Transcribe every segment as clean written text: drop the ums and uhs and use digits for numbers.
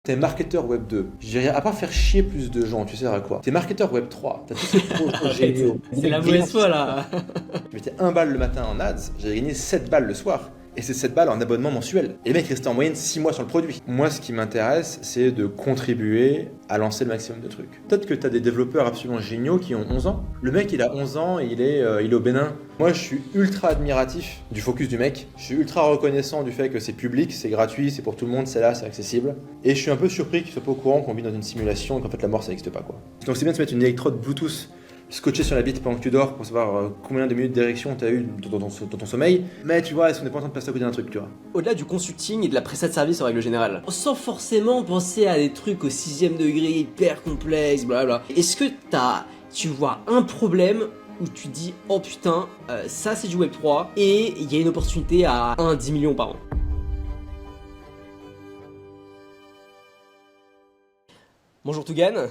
T'es marketeur web 2. Je dirais, à part faire chier plus de gens, tu sers à quoi? T'es marketeur web 3. T'as tous ces projets géniaux. C'est la mauvaise foi là. Je mettais 1 balle le matin en ads, j'avais gagné 7 balles le soir. Et c'est 7 balles en abonnement mensuel. Et les mecs restaient en moyenne 6 mois sur le produit. Moi, ce qui m'intéresse, c'est de contribuer à lancer le maximum de trucs. Peut-être que tu as des développeurs absolument géniaux qui ont 11 ans. Le mec, il a 11 ans et il est au Bénin. Moi, je suis ultra admiratif du focus du mec. Je suis ultra reconnaissant du fait que c'est public, c'est gratuit, c'est pour tout le monde, c'est là, c'est accessible. Et je suis un peu surpris qu'il soit pas au courant qu'on vit dans une simulation et qu'en fait la mort, ça n'existe pas, quoi. Donc c'est bien de se mettre une électrode Bluetooth scotché sur la bite pendant que tu dors pour savoir combien de minutes d'érection tu as eu dans ton sommeil. Mais tu vois, est-ce qu'on n'est pas en train de passer à côté d'un truc, tu vois? Au-delà du consulting et de la prestation de service en règle générale, sans forcément penser à des trucs au 6ème degré hyper complexes, blablabla, est-ce que tu vois un problème où tu dis oh putain, ça c'est du Web3 et il y a une opportunité à 1-10 millions par an? Bonjour Tougan.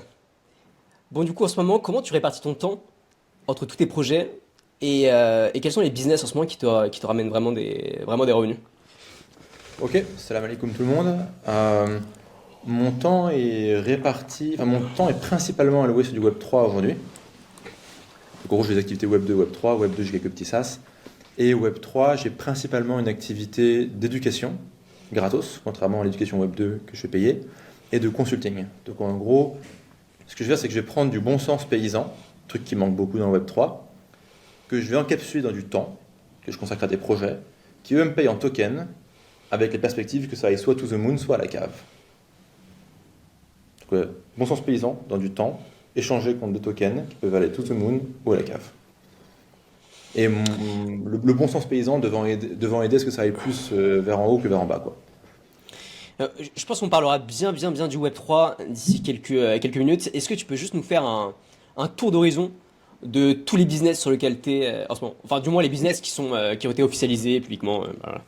Bon, du coup, en ce moment, comment tu répartis ton temps entre tous tes projets et quels sont les business en ce moment qui te ramènent vraiment des revenus? Ok, salam alaikum tout le monde. Mon temps est réparti, enfin mon temps est principalement alloué sur du Web 3 aujourd'hui. Donc en gros, j'ai des activités Web 2, Web 3, Web 2, j'ai quelques petits SaaS. Et Web 3, j'ai principalement une activité d'éducation, gratos, contrairement à l'éducation Web 2 que je fais payer, et de consulting. Donc en gros, ce que je vais faire, c'est que je vais prendre du bon sens paysan, truc qui manque beaucoup dans le Web 3, que je vais encapsuler dans du temps, que je consacre à des projets, qui eux me payent en token, avec les perspectives que ça aille soit to the moon, soit à la cave. Donc, bon sens paysan dans du temps, échangé contre des tokens qui peuvent aller to the moon ou à la cave. Et le bon sens paysan devant aider à ce que ça aille plus vers en haut que vers en bas, quoi. Je pense qu'on parlera bien du Web3 d'ici quelques minutes. Est-ce que tu peux juste nous faire un tour d'horizon de tous les business sur lesquels tu es en ce moment? Enfin, du moins les business qui ont été officialisés publiquement. Voilà.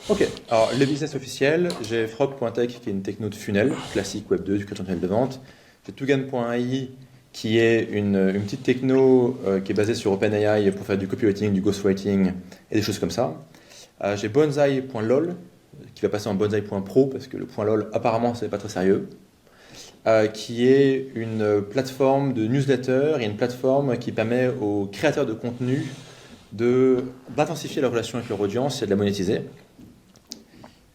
Ok, alors les business officiels, j'ai Frog.tech qui est une techno de funnel, classique Web 2, du création de tunnel de vente. J'ai Tougan.ai qui est une petite techno qui est basée sur OpenAI pour faire du copywriting, du ghostwriting et des choses comme ça. J'ai Bonsai.lol qui va passer en Bonsai.pro parce que le .lol apparemment c'est pas très sérieux. Qui est une plateforme de newsletter et une plateforme qui permet aux créateurs de contenu d'intensifier leur relation avec leur audience et de la monétiser.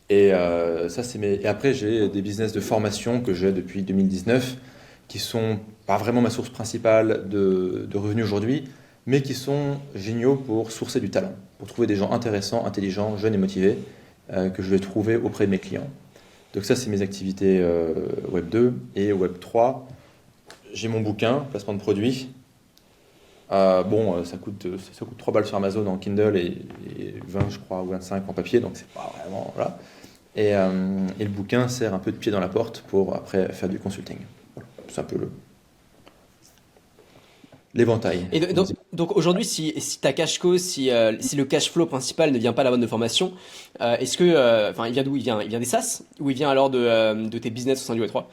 Et et après, j'ai des business de formation que j'ai depuis 2019 qui sont pas vraiment ma source principale de revenus aujourd'hui, mais qui sont géniaux pour sourcer du talent, pour trouver des gens intéressants, intelligents, jeunes et motivés que je vais trouver auprès de mes clients. Donc ça, c'est mes activités Web 2 et Web 3. J'ai mon bouquin, placement de produits. Ça coûte 3 balles sur Amazon en Kindle et 20, je crois, ou 25 en papier, donc c'est pas vraiment... Voilà. Et le bouquin sert un peu de pied dans la porte pour après faire du consulting. Voilà. C'est un peu l'éventail. Et donc aujourd'hui, si ta cash cow, si le cash flow principal ne vient pas de la vente de formation, est-ce que, il vient d'où? Il vient des SaaS ou il vient alors de tes business au sein du Web3?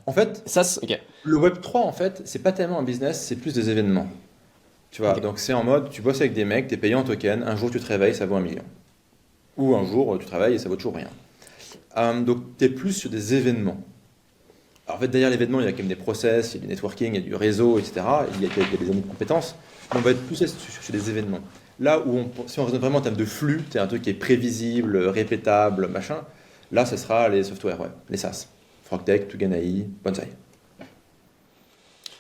En fait, SaaS, ok. le Web 3, en fait, c'est pas tellement un business, c'est plus des événements. Tu vois, Ok. donc c'est en mode, tu bosses avec des mecs, t'es payé en token, un jour tu te réveilles, ça vaut 1 million. Ou un jour tu travailles et ça vaut toujours rien. Donc t'es plus sur des événements. Alors, en fait, derrière l'événement, il y a quand même des process, il y a du networking, il y a du réseau, etc. Il y a des années de compétences. Mais on va être plus sur des événements. Là où, si on raisonne vraiment en termes de flux, c'est un truc qui est prévisible, répétable, machin. Là, ce sera les softwares, ouais, les SaaS. Frogtech, Tougan.ai, Bonsai.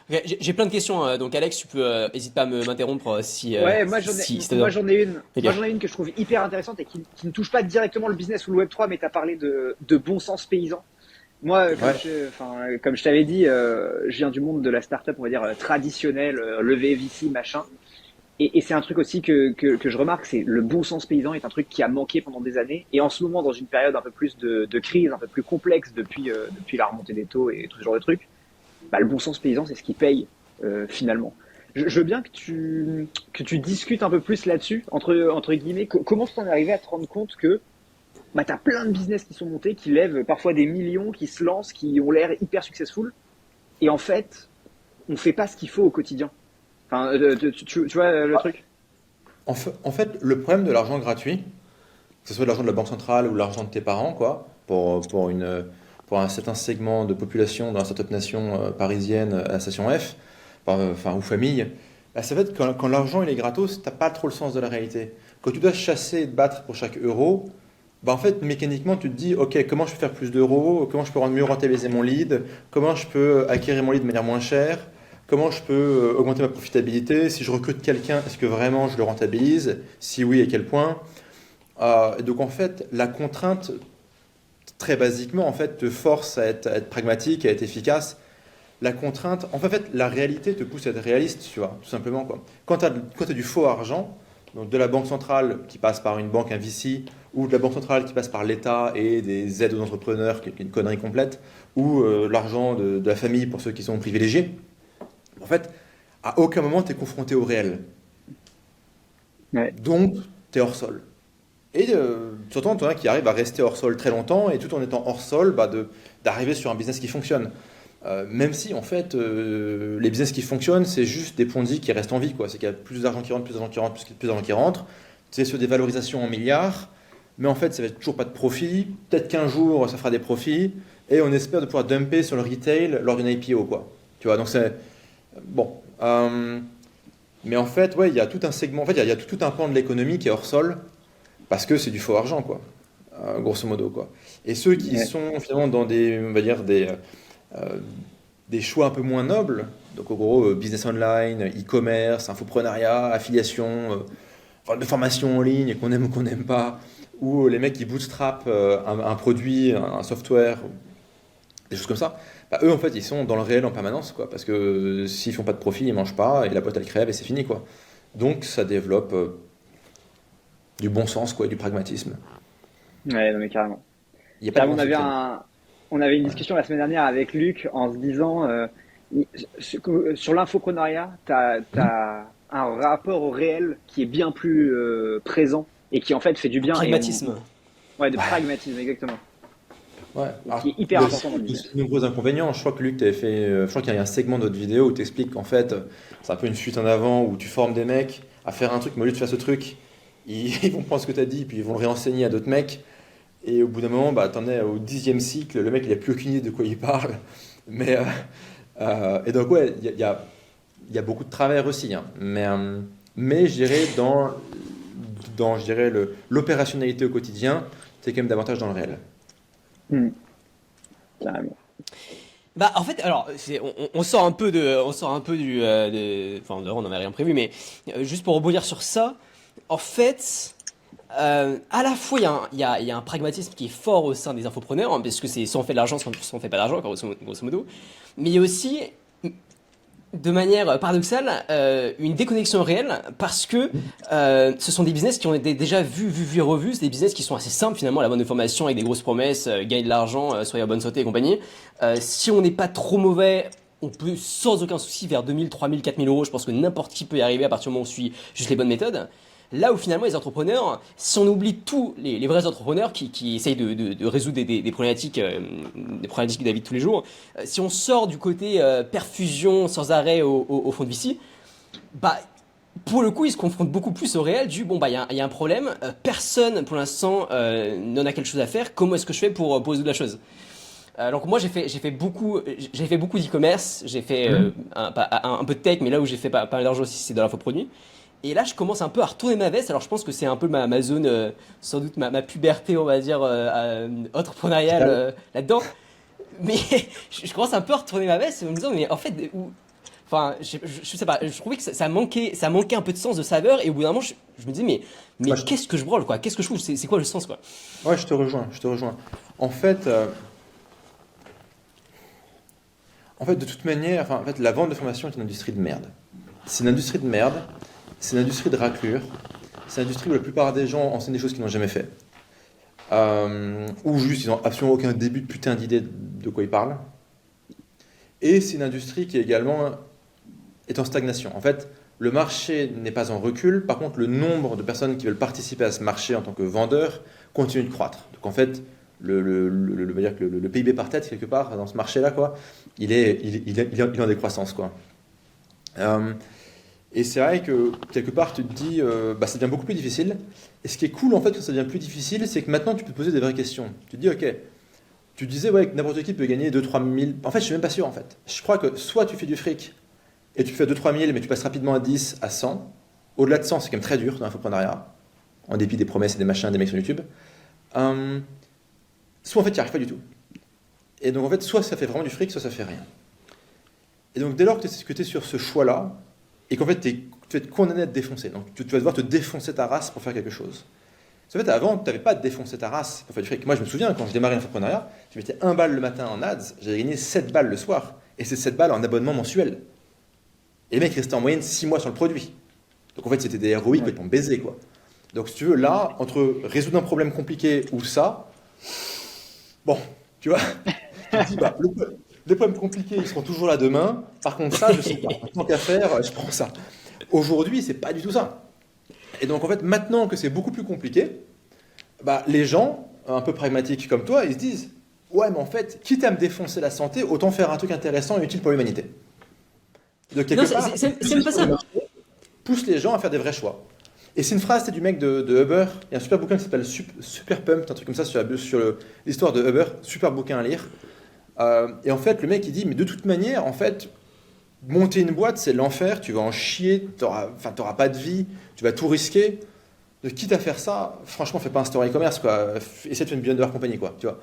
Ok, j'ai plein de questions, donc Alex, tu peux, hésite pas à m'interrompre Ouais, si ça moi doit. j'en ai une. Ok. Moi j'en ai une que je trouve hyper intéressante et qui ne touche pas directement le business ou le Web 3, mais tu as parlé de bon sens paysan. Moi, Ouais. comme je t'avais dit, je viens du monde de la startup, on va dire traditionnelle, levée VC, machin. Et c'est un truc aussi que je remarque, c'est le bon sens paysan est un truc qui a manqué pendant des années. Et en ce moment, dans une période un peu plus de crise, un peu plus complexe depuis la remontée des taux et tout ce genre de trucs, bah, le bon sens paysan, c'est ce qui paye finalement. Je veux bien que tu discutes un peu plus là-dessus, entre guillemets. Comment t'en es arrivé à te rendre compte que bah, t'as plein de business qui sont montés, qui lèvent parfois des millions, qui se lancent, qui ont l'air hyper successful, et en fait, on fait pas ce qu'il faut au quotidien. Enfin, tu vois le truc? En fait, le problème de l'argent gratuit, que ce soit de l'argent de la banque centrale ou l'argent de tes parents, quoi, pour pour un certain segment de population dans la startup nation parisienne à la station F, enfin, ou famille, bah, ça fait que quand l'argent il est gratos, t'as pas trop le sens de la réalité. Quand tu dois chasser et te battre pour chaque euro, bah en fait, mécaniquement, tu te dis, ok, comment je peux faire plus d'euros, comment je peux mieux rentabiliser mon lead, comment je peux acquérir mon lead de manière moins chère, comment je peux augmenter ma profitabilité, si je recrute quelqu'un, est-ce que vraiment je le rentabilise, si oui, à quel point. Et donc en fait, la contrainte, très basiquement, en fait, te force à être pragmatique, à être efficace. La contrainte, en fait, la réalité te pousse à être réaliste, tu vois, tout simplement, quoi. Quand tu as du faux argent, donc de la banque centrale qui passe par une banque, un VC, ou de la banque centrale qui passe par l'État et des aides aux entrepreneurs, qui est une connerie complète, ou l'argent de la famille pour ceux qui sont privilégiés, en fait, à aucun moment tu es confronté au réel. Ouais. Donc, tu es hors sol. Et surtout, tu en as qui arrivent à rester hors sol très longtemps, et tout en étant hors sol, bah, d'arriver sur un business qui fonctionne. Même si, en fait, les business qui fonctionnent, c'est juste des Ponzi qui restent en vie, quoi. C'est qu'il y a plus d'argent qui rentre, plus d'argent qui rentre, plus d'argent qui rentre. C'est sur des valorisations en milliards, mais en fait, ça va être toujours pas de profit. Peut-être qu'un jour, ça fera des profits, et on espère de pouvoir dumper sur le retail lors d'une IPO, quoi. Tu vois, donc c'est... Bon. Mais en fait, ouais, il y a tout un segment, en fait, il y a tout un pan de l'économie qui est hors sol, parce que c'est du faux argent, quoi. Grosso modo, quoi. Et ceux qui sont, finalement, dans des, on va dire, des choix un peu moins nobles, donc au gros business online, e-commerce, infoprenariat, affiliation, de formation en ligne qu'on aime ou qu'on n'aime pas, ou les mecs qui bootstrap un produit, un software, des choses comme ça, bah, eux en fait ils sont dans le réel en permanence, quoi, parce que s'ils font pas de profit, ils mangent pas, et la boîte elle crève et c'est fini, quoi. Donc ça développe du bon sens, quoi, et du pragmatisme. Ouais, non mais carrément. Il n'y a pas de On avait concept. on avait une discussion la semaine dernière avec Luc en se disant sur l'infoprenariat, t'as un rapport au réel qui est bien plus présent et qui en fait fait du bien Pragmatisme. ouais, de pragmatisme exactement, Ouais. et qui Alors, est il y hyper a important dans le aussi business. de nombreux inconvénients. Je crois que Luc, t'avais fait, je crois qu'il y a un segment de notre vidéo où tu expliques qu'en fait, c'est un peu une fuite en avant où tu formes des mecs à faire un truc, mais au lieu de faire ce truc, ils vont prendre ce que tu as dit, puis ils vont le réenseigner à d'autres mecs. Et au bout d'un moment, bah, t'en es au 10e cycle, le mec, il a plus aucune idée de quoi il parle. Mais, et donc, ouais, il y a beaucoup de travers aussi, hein. Mais je dirais, je dirais l'opérationnalité au quotidien, c'est quand même davantage dans le réel. Hmm, carrément. Bah en fait alors on sort un peu on sort un peu enfin d'ailleurs on n'avait rien prévu mais juste pour rebondir sur ça en fait à la fois il y a un pragmatisme qui est fort au sein des infopreneurs hein, parce que c'est soit on fait de l'argent soit on fait pas d'argent grosso modo mais il y a aussi de manière paradoxale une déconnexion réelle parce que ce sont des business qui ont été déjà vus et revus. C'est des business qui sont assez simples finalement, la bonne information avec des grosses promesses, gagner de l'argent, soyez en bonne santé et compagnie. Si on n'est pas trop mauvais, on peut sans aucun souci vers 2000, 3000, 4000 euros. Je pense que n'importe qui peut y arriver à partir du moment où on suit juste les bonnes méthodes. Là où finalement les entrepreneurs, si on oublie tous les vrais entrepreneurs qui essayent de résoudre des problématiques de la vie de tous les jours, si on sort du côté perfusion sans arrêt au fond de VC, bah pour le coup, ils se confrontent beaucoup plus au réel du bon bah il y a un problème, personne pour l'instant n'en a quelque chose à faire. Comment est-ce que je fais pour résoudre la chose? Donc moi j'ai fait beaucoup d'e-commerce, j'ai fait un peu de tech, mais là où j'ai fait pas mal d'argent aussi c'est dans l'infoproduit. Et là je commence un peu à retourner ma veste. Alors je pense que c'est un peu ma zone, sans doute ma puberté on va dire entrepreneuriale là-dedans. Mais je commence un peu à retourner ma veste en me disant mais en fait enfin je sais pas, je trouvais que ça manquait un peu de sens, de saveur et au bout d'un moment je me disais mais Moi, qu'est-ce que je brûle quoi, qu'est-ce que je fous, c'est quoi le sens quoi? ouais, je te rejoins, je te rejoins. En fait, de toute manière, enfin, en fait, la vente de formation est une industrie de merde. C'est une industrie de merde, c'est une industrie de raclure, c'est une industrie où la plupart des gens enseignent des choses qu'ils n'ont jamais fait. Ou juste, ils n'ont absolument aucun début de putain d'idée de quoi ils parlent. Et c'est une industrie qui également est en stagnation. En fait, le marché n'est pas en recul, par contre, le nombre de personnes qui veulent participer à ce marché en tant que vendeurs continue de croître. Donc en fait, on va dire que le PIB par tête, quelque part, dans ce marché-là, quoi, il est en décroissance, quoi. Et c'est vrai que, quelque part, tu te dis, bah, ça devient beaucoup plus difficile. Et ce qui est cool, en fait, quand ça devient plus difficile, c'est que maintenant, tu peux te poser des vraies questions. Tu te dis, ok, tu disais ouais, que n'importe qui peut gagner 2-3 000. En fait, je suis même pas sûr en fait. Je crois que soit tu fais du fric et tu fais 2-3 000, mais tu passes rapidement à 10, à 100. Au-delà de 100, c'est quand même très dur dans l'infoprenariat, en dépit des promesses et des machins des mecs sur YouTube. Soit en fait, tu n'y arrives pas du tout. Et donc en fait, soit ça fait vraiment du fric, soit ça fait rien. Et donc dès lors que tu es sur ce choix-là, et qu'en fait tu vas être condamné à te défoncer, donc tu vas devoir te défoncer ta race pour faire quelque chose. En fait, avant, tu n'avais pas à te défoncer ta race pour faire du fric. Moi, je me souviens, quand je démarrais l'infoprenariat, je mettais 1 balle le matin en ads, j'avais gagné 7 balles le soir. Et c'est 7 balles en abonnement mensuel. Et les mecs restaient en moyenne 6 mois sur le produit. Donc en fait, c'était des ROI complètement baisés, quoi. Donc si tu veux, là, entre résoudre un problème compliqué ou ça, bon, tu vois, tu te dis, bah, les problèmes compliqués, ils seront toujours là demain. Par contre, ça, je sais pas. Tant qu'à faire, je prends ça. Aujourd'hui, c'est pas du tout ça. Et donc, en fait, maintenant que c'est beaucoup plus compliqué, bah, les gens, un peu pragmatiques comme toi, ils se disent, ouais, mais en fait, quitte à me défoncer la santé, autant faire un truc intéressant et utile pour l'humanité. De quelque Non, part, c'est même pas ça. pousse les gens à faire des vrais choix. Et c'est une phrase, c'est du mec de Uber. Il y a un super bouquin qui s'appelle Super Pump, un truc comme ça sur l'histoire de Uber. Super bouquin à lire. Et en fait, le mec, il dit, mais de toute manière, en fait, monter une boîte, c'est l'enfer. Tu vas en chier, t'auras pas de vie, tu vas tout risquer. Donc, quitte à faire ça, franchement, fais pas un store e-commerce, quoi. Essaie de faire une billion dollar compagnie, quoi. Tu vois.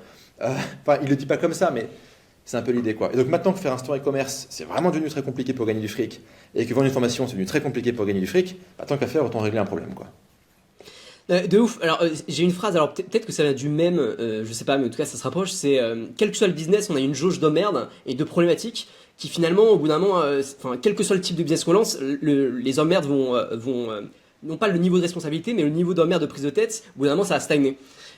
Il le dit pas comme ça, mais c'est un peu l'idée, quoi. Et donc maintenant que faire un store e-commerce, c'est vraiment devenu très compliqué pour gagner du fric, et que vendre une formation, c'est devenu très compliqué pour gagner du fric, bah, tant qu'à faire, autant régler un problème, quoi. De ouf. Alors, j'ai une phrase, alors peut-être que ça vient du même, je sais pas, mais en tout cas, ça se rapproche. C'est quel que soit le business, on a une jauge d'emmerde et de problématiques qui finalement, au bout d'un moment, quel que soit le type de business qu'on lance, les emmerdes vont non pas le niveau de responsabilité, mais le niveau d'emmerde de prise de tête, au bout d'un moment, ça va stagner.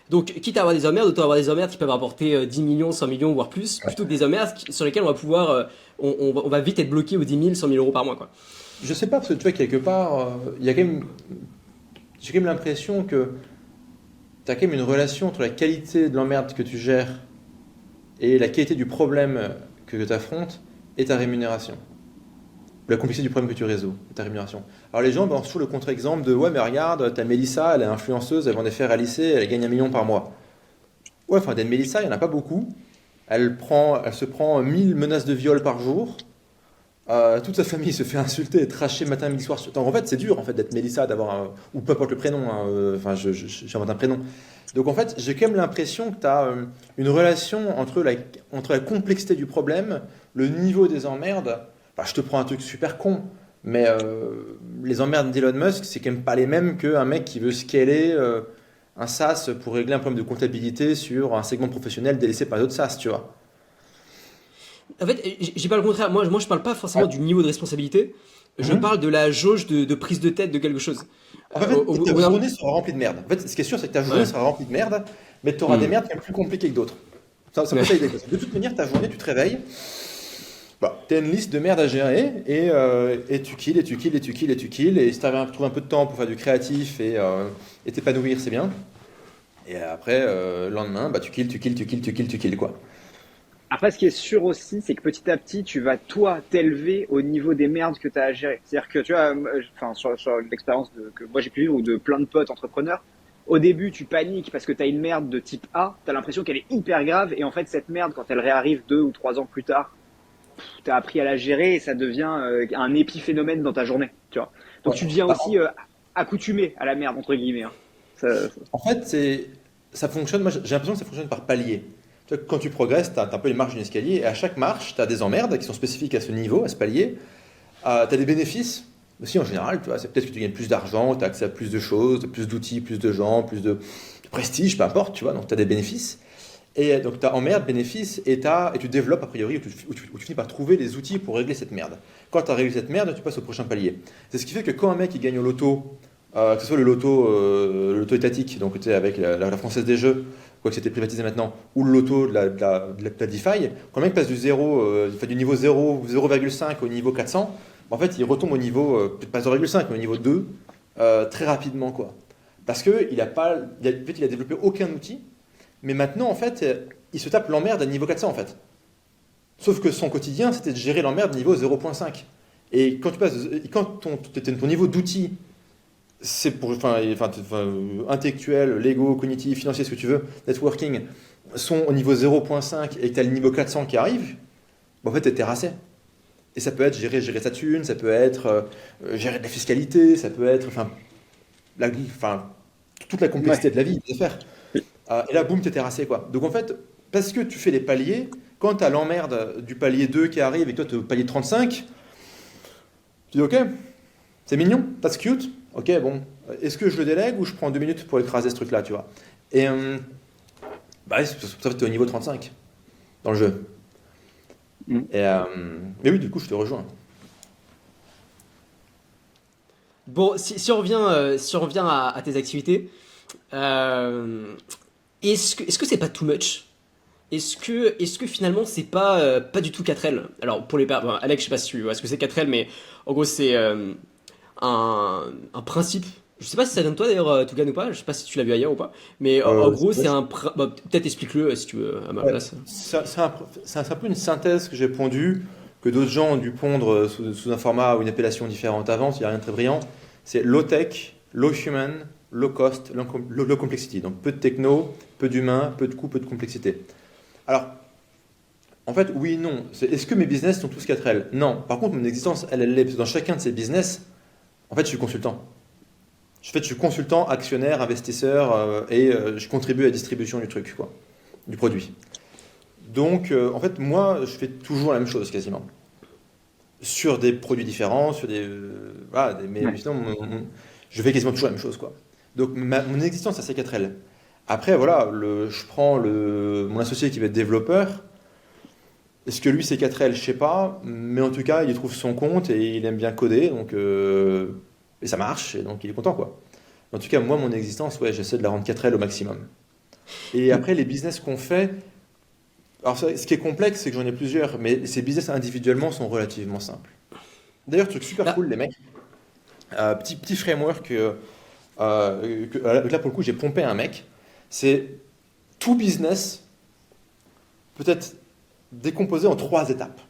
Donc, quitte à avoir des emmerdes, autant avoir des emmerdes qui peuvent rapporter 10 millions, 100 millions, voire plus, plutôt que des emmerdes sur lesquelles on va pouvoir, on va vite être bloqué aux 10 000, 100 000 euros par mois, quoi. Je sais pas, parce que tu vois, quelque part, il y a quand même. J'ai quand même l'impression que tu as quand même une relation entre la qualité de l'emmerde que tu gères et la qualité du problème que tu affrontes et ta rémunération. La complexité du problème que tu résous et ta rémunération. Alors les gens ont toujours le contre-exemple de ouais, mais regarde, t'as Mélissa, elle est influenceuse, elle vend des fers à lycée, elle gagne 1 million par mois. Ouais, enfin, des Mélissa, il n'y en a pas beaucoup. Elle se prend 1000 menaces de viol par jour. Toute sa famille se fait insulter et tracher matin, midi, soir. Donc, en fait, c'est dur en fait, d'être Mélissa, ou peu importe le prénom. Enfin, j'invente un prénom. Donc en fait, j'ai quand même l'impression que tu as une relation entre la complexité du problème, le niveau des emmerdes. Enfin, je te prends un truc super con, mais les emmerdes d'Elon Musk, c'est quand même pas les mêmes qu'un mec qui veut scaler un SaaS pour régler un problème de comptabilité sur un segment professionnel délaissé par d'autres SaaS, tu vois. En fait, j'ai pas le contraire. Moi, je parle pas forcément du niveau de responsabilité. Je parle de la jauge de prise de tête de quelque chose. En fait, ta journée sera remplie de merde. En fait, ce qui est sûr, c'est que ta journée sera remplie de merde, mais tu auras des merdes qui sont plus compliquées que d'autres. Ça peut ça aider. De toute manière, ta journée, tu te réveilles, tu as une liste de merdes à gérer, et tu kills, et tu kills, et tu kills, et tu kills, et si tu trouves un peu de temps pour faire du créatif et t'épanouir, c'est bien. Et après, le lendemain, tu kills, quoi. Après, ce qui est sûr aussi, c'est que petit à petit, tu vas, toi, t'élever au niveau des merdes que tu as à gérer. C'est-à-dire que, tu vois, enfin, sur l'expérience que moi j'ai pu vivre ou de plein de potes entrepreneurs, au début, tu paniques parce que tu as une merde de type A, tu as l'impression qu'elle est hyper grave, et en fait, cette merde, quand elle réarrive 2 ou 3 ans plus tard, tu as appris à la gérer et ça devient un épiphénomène dans ta journée, tu vois. Donc, tu deviens aussi accoutumé à la merde, entre guillemets. Hein. En fait, ça fonctionne, moi j'ai l'impression que ça fonctionne par palier. Quand tu progresses, tu as un peu les marches d'un escalier, et à chaque marche, tu as des emmerdes qui sont spécifiques à ce niveau, à ce palier. Tu as des bénéfices aussi en général, tu vois, c'est peut-être que tu gagnes plus d'argent, tu as accès à plus de choses, plus d'outils, plus de gens, plus de prestige, peu importe, tu vois, donc tu as des bénéfices. Et donc tu as emmerde, bénéfices, et tu développes a priori, où tu finis par trouver les outils pour régler cette merde. Quand tu as réglé cette merde, tu passes au prochain palier. C'est ce qui fait que quand un mec il gagne au loto, que ce soit le loto étatique, donc tu sais, avec la Française des Jeux, quoique c'était privatisé maintenant, ou le loto de la DeFi, quand le mec passe du niveau 0,5 au niveau 400, en fait, il retombe au niveau, peut-être pas 0,5, mais au niveau 2, très rapidement, quoi. Parce qu'il a développé aucun outil, mais maintenant, en fait, il se tape l'emmerde à niveau 400, en fait. Sauf que son quotidien, c'était de gérer l'emmerde niveau 0,5. Et quand ton niveau d'outil, c'est pour intellectuel, Lego, cognitif, financier, ce que tu veux, networking, sont au niveau 0.5 et que tu as le niveau 400 qui arrive, en fait, tu es terrassé. Et ça peut être gérer sa thune, ça peut être gérer de la fiscalité, ça peut être toute la complexité de la vie, des affaires. Et là, boum, tu es terrassé, quoi. Donc en fait, parce que tu fais les paliers, quand tu as l'emmerde du palier 2 qui arrive et que toi, tu es au palier 35, tu dis, ok, c'est mignon, that's cute, ok, bon, est-ce que je le délègue ou je prends 2 minutes pour écraser ce truc-là, tu vois. Et c'est pour ça que tu es au niveau 35 dans le jeu. Mais oui, du coup, je te rejoins. Bon, si on revient à tes activités, est-ce que c'est pas too much? Est-ce que finalement c'est pas du tout 4L? Alors pour bon, Alex, je sais pas si tu vois ce que c'est 4L, mais en gros c'est un principe. Je sais pas si ça vient de toi d'ailleurs, Tougan ou pas. Je sais pas si tu l'as vu ailleurs ou pas. Mais en gros c'est peut-être explique-le si tu veux à ma place. C'est un peu une synthèse que j'ai pondue, que d'autres gens ont dû pondre sous un format ou une appellation différente avant. Il n'y a rien de très brillant. C'est low tech, low human, low cost, low complexity. Donc peu de techno, peu d'humain, peu de coût, peu de complexité. Alors, en fait, oui, non. Est-ce que mes business sont tous 4L? Non. Par contre, mon existence, elle l'est. Parce que dans chacun de ces business, en fait, je suis consultant. Je suis consultant, actionnaire, investisseur, et je contribue à la distribution du truc, quoi, du produit. Donc, en fait, moi, je fais toujours la même chose, quasiment. Sur des produits différents, sur mais sinon, je fais quasiment toujours la même chose, quoi. Donc, mon existence, c'est 4L. Après, voilà, je prends mon associé qui va être développeur. Est-ce que lui, c'est 4L? Je sais pas. Mais en tout cas, il y trouve son compte et il aime bien coder. Donc, et ça marche. Et donc, il est content, quoi. En tout cas, moi, mon existence, ouais, j'essaie de la rendre 4L au maximum. Et après, les business qu'on fait. Alors, ce qui est complexe, c'est que j'en ai plusieurs. Mais ces business individuellement sont relativement simples. D'ailleurs, truc super cool, les mecs. Petit framework là, pour le coup, j'ai pompé un mec. C'est tout business peut être décomposé en 3 étapes.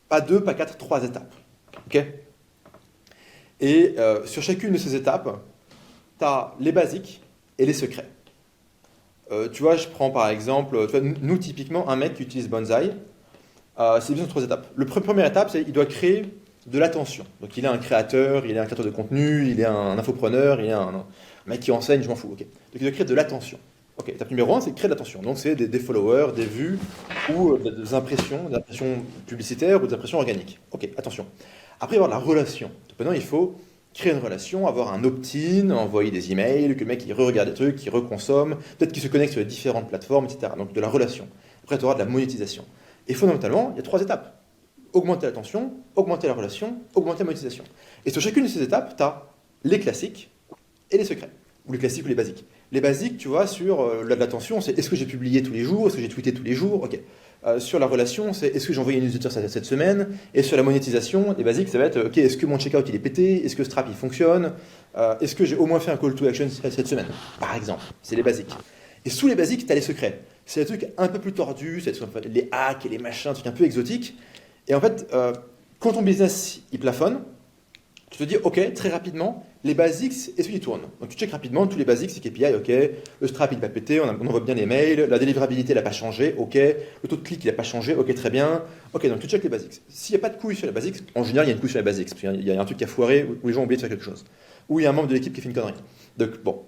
Pas 2, pas 4, 3 étapes. Ok? Et sur chacune de ces étapes, tu as les basiques et les secrets. Tu vois, je prends par exemple, nous typiquement, un mec qui utilise Bonsai, c'est divisé en 3 étapes. La première étape, c'est qu'il doit créer de l'attention. Donc il est un créateur, il est un créateur de contenu, il est un infopreneur, il est un mec qui enseigne, je m'en fous. Okay. Donc il doit créer de l'attention. Ok, étape numéro 1, c'est créer de l'attention. Donc c'est des followers, des vues ou des impressions publicitaires ou des impressions organiques. Ok, attention. Après, il va y avoir la relation. Donc maintenant, il faut créer une relation, avoir un opt-in, envoyer des emails, que le mec il re-regarde des trucs, qu'il reconsomme, peut-être qu'il se connecte sur les différentes plateformes, etc. Donc de la relation. Après, tu auras de la monétisation. Et fondamentalement, il y a 3 étapes. Augmenter l'attention, augmenter la relation, augmenter la monétisation. Et sur chacune de ces étapes, tu as les classiques et les secrets. Ou les classiques ou les basiques. Les basiques, tu vois, sur l'attention, c'est est-ce que j'ai publié tous les jours, est-ce que j'ai tweeté tous les jours, ok. Sur la relation, c'est est-ce que j'ai envoyé une newsletter cette semaine. Et sur la monétisation, les basiques, ça va être ok, est-ce que mon checkout il est pété, est-ce que Stripe il fonctionne, est-ce que j'ai au moins fait un call to action cette semaine, par exemple. C'est les basiques. Et sous les basiques, tu as les secrets. C'est des trucs un peu plus tordus, c'est les hacks et les machins, des trucs un peu exotiques. Et en fait, quand ton business il plafonne, tu te dis, ok, très rapidement, les basics, est-ce qu'ils tournent? Donc tu checkes rapidement tous les basics, c'est KPI, ok, le Stripe il n'a pas pété, on envoie bien les mails, la délivrabilité n'a pas changé, ok, le taux de clic il n'a pas changé, ok, très bien, ok, donc tu checkes les basics. S'il n'y a pas de couilles sur les basics, en général il y a une couille sur les basics, parce qu'il y a un truc qui a foiré, où les gens ont oublié de faire quelque chose, ou il y a un membre de l'équipe qui fait une connerie. Donc bon,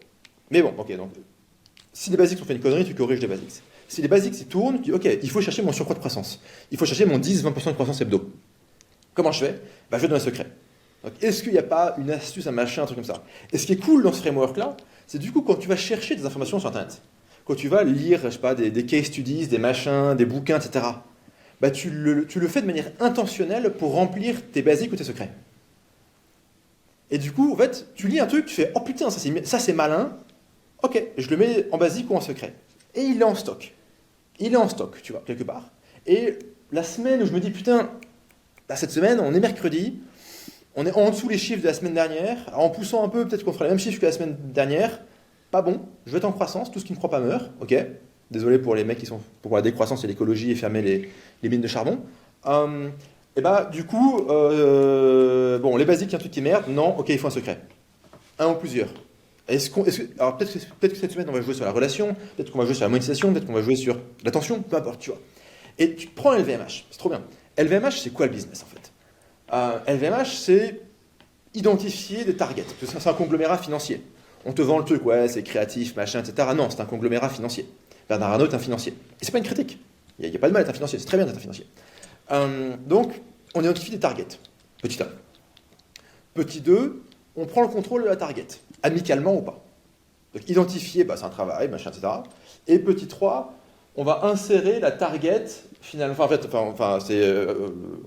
mais bon, ok, donc si les basics ont fait une connerie, tu corriges les basics. Si les basics ils tournent, tu dis, ok, il faut chercher mon surcroît de croissance, il faut chercher mon 10-20% de croissance hebdo. Comment je fais? Je vais dans les secrets. Donc, est-ce qu'il n'y a pas une astuce, un machin, un truc comme ça? Et ce qui est cool dans ce framework-là, c'est du coup quand tu vas chercher des informations sur Internet, quand tu vas lire, je sais pas, des case studies, des machins, des bouquins, etc., bah, tu le fais de manière intentionnelle pour remplir tes basiques ou tes secrets. Et du coup, en fait, tu lis un truc, tu fais « Oh putain, ça c'est malin, ok, je le mets en basique ou en secret. » Et il est en stock. Il est en stock, tu vois, quelque part. Et la semaine où je me dis « Putain, là, cette semaine, on est mercredi, on est en dessous les chiffres de la semaine dernière. En poussant un peu, peut-être qu'on fera les mêmes chiffres que la semaine dernière. Pas bon. Je vais être en croissance. Tout ce qui ne croit pas meurt. Ok. Désolé pour les mecs qui sont pour la décroissance et l'écologie et fermer les mines de charbon. Et bah, du coup, bon, les basiques, il y a un truc qui merde. Non. Ok, il faut un secret. Un ou plusieurs. Alors peut-être que cette semaine on va jouer sur la relation, peut-être qu'on va jouer sur la monétisation, peut-être qu'on va jouer sur l'attention, peu importe, tu vois. Et tu prends LVMH, c'est trop bien. LVMH, c'est quoi le business en fait? LVMH, c'est identifier des targets, parce que c'est un conglomérat financier. On te vend le truc, ouais, c'est créatif, machin, etc. Non, c'est un conglomérat financier. Bernard Arnault est un financier. Et c'est pas une critique. Il n'y a pas de mal d'être un financier, c'est très bien d'être un financier. Donc, on identifie des targets. Petit 1. Petit 2, on prend le contrôle de la target, amicalement ou pas. Donc, identifier, c'est un travail, machin, etc. Et petit 3, on va insérer la target, finalement, on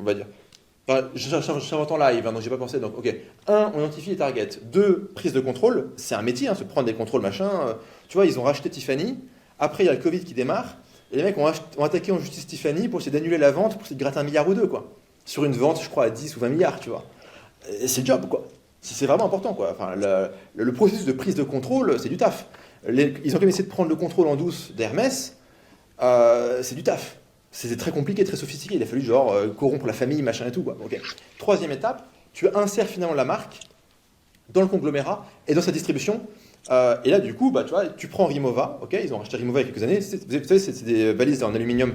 va dire. J'invente en live, donc j'ai pas pensé. Donc, ok. 1, on identifie les targets. 2, prise de contrôle. C'est un métier, se prendre des contrôles, machin. Tu vois, ils ont racheté Tiffany. Après, il y a le Covid qui démarre. Et les mecs ont attaqué en justice Tiffany pour essayer d'annuler la vente, pour essayer de gratter 1 milliard ou 2, quoi. Sur une vente, je crois, à 10 ou 20 milliards, tu vois. Et c'est le job, quoi. C'est vraiment important, quoi. Enfin, le processus de prise de contrôle, c'est du taf. Ils ont quand même essayé de prendre le contrôle en douce d'Hermès. C'est du taf. C'était très compliqué, très sophistiqué. Il a fallu corrompre la famille, machin et tout, quoi. Okay. Troisième étape, tu insères finalement la marque dans le conglomérat et dans sa distribution. Et là, du coup, tu vois, tu prends Rimowa. Ok, ils ont racheté Rimowa il y a quelques années. Vous savez, c'est des valises en aluminium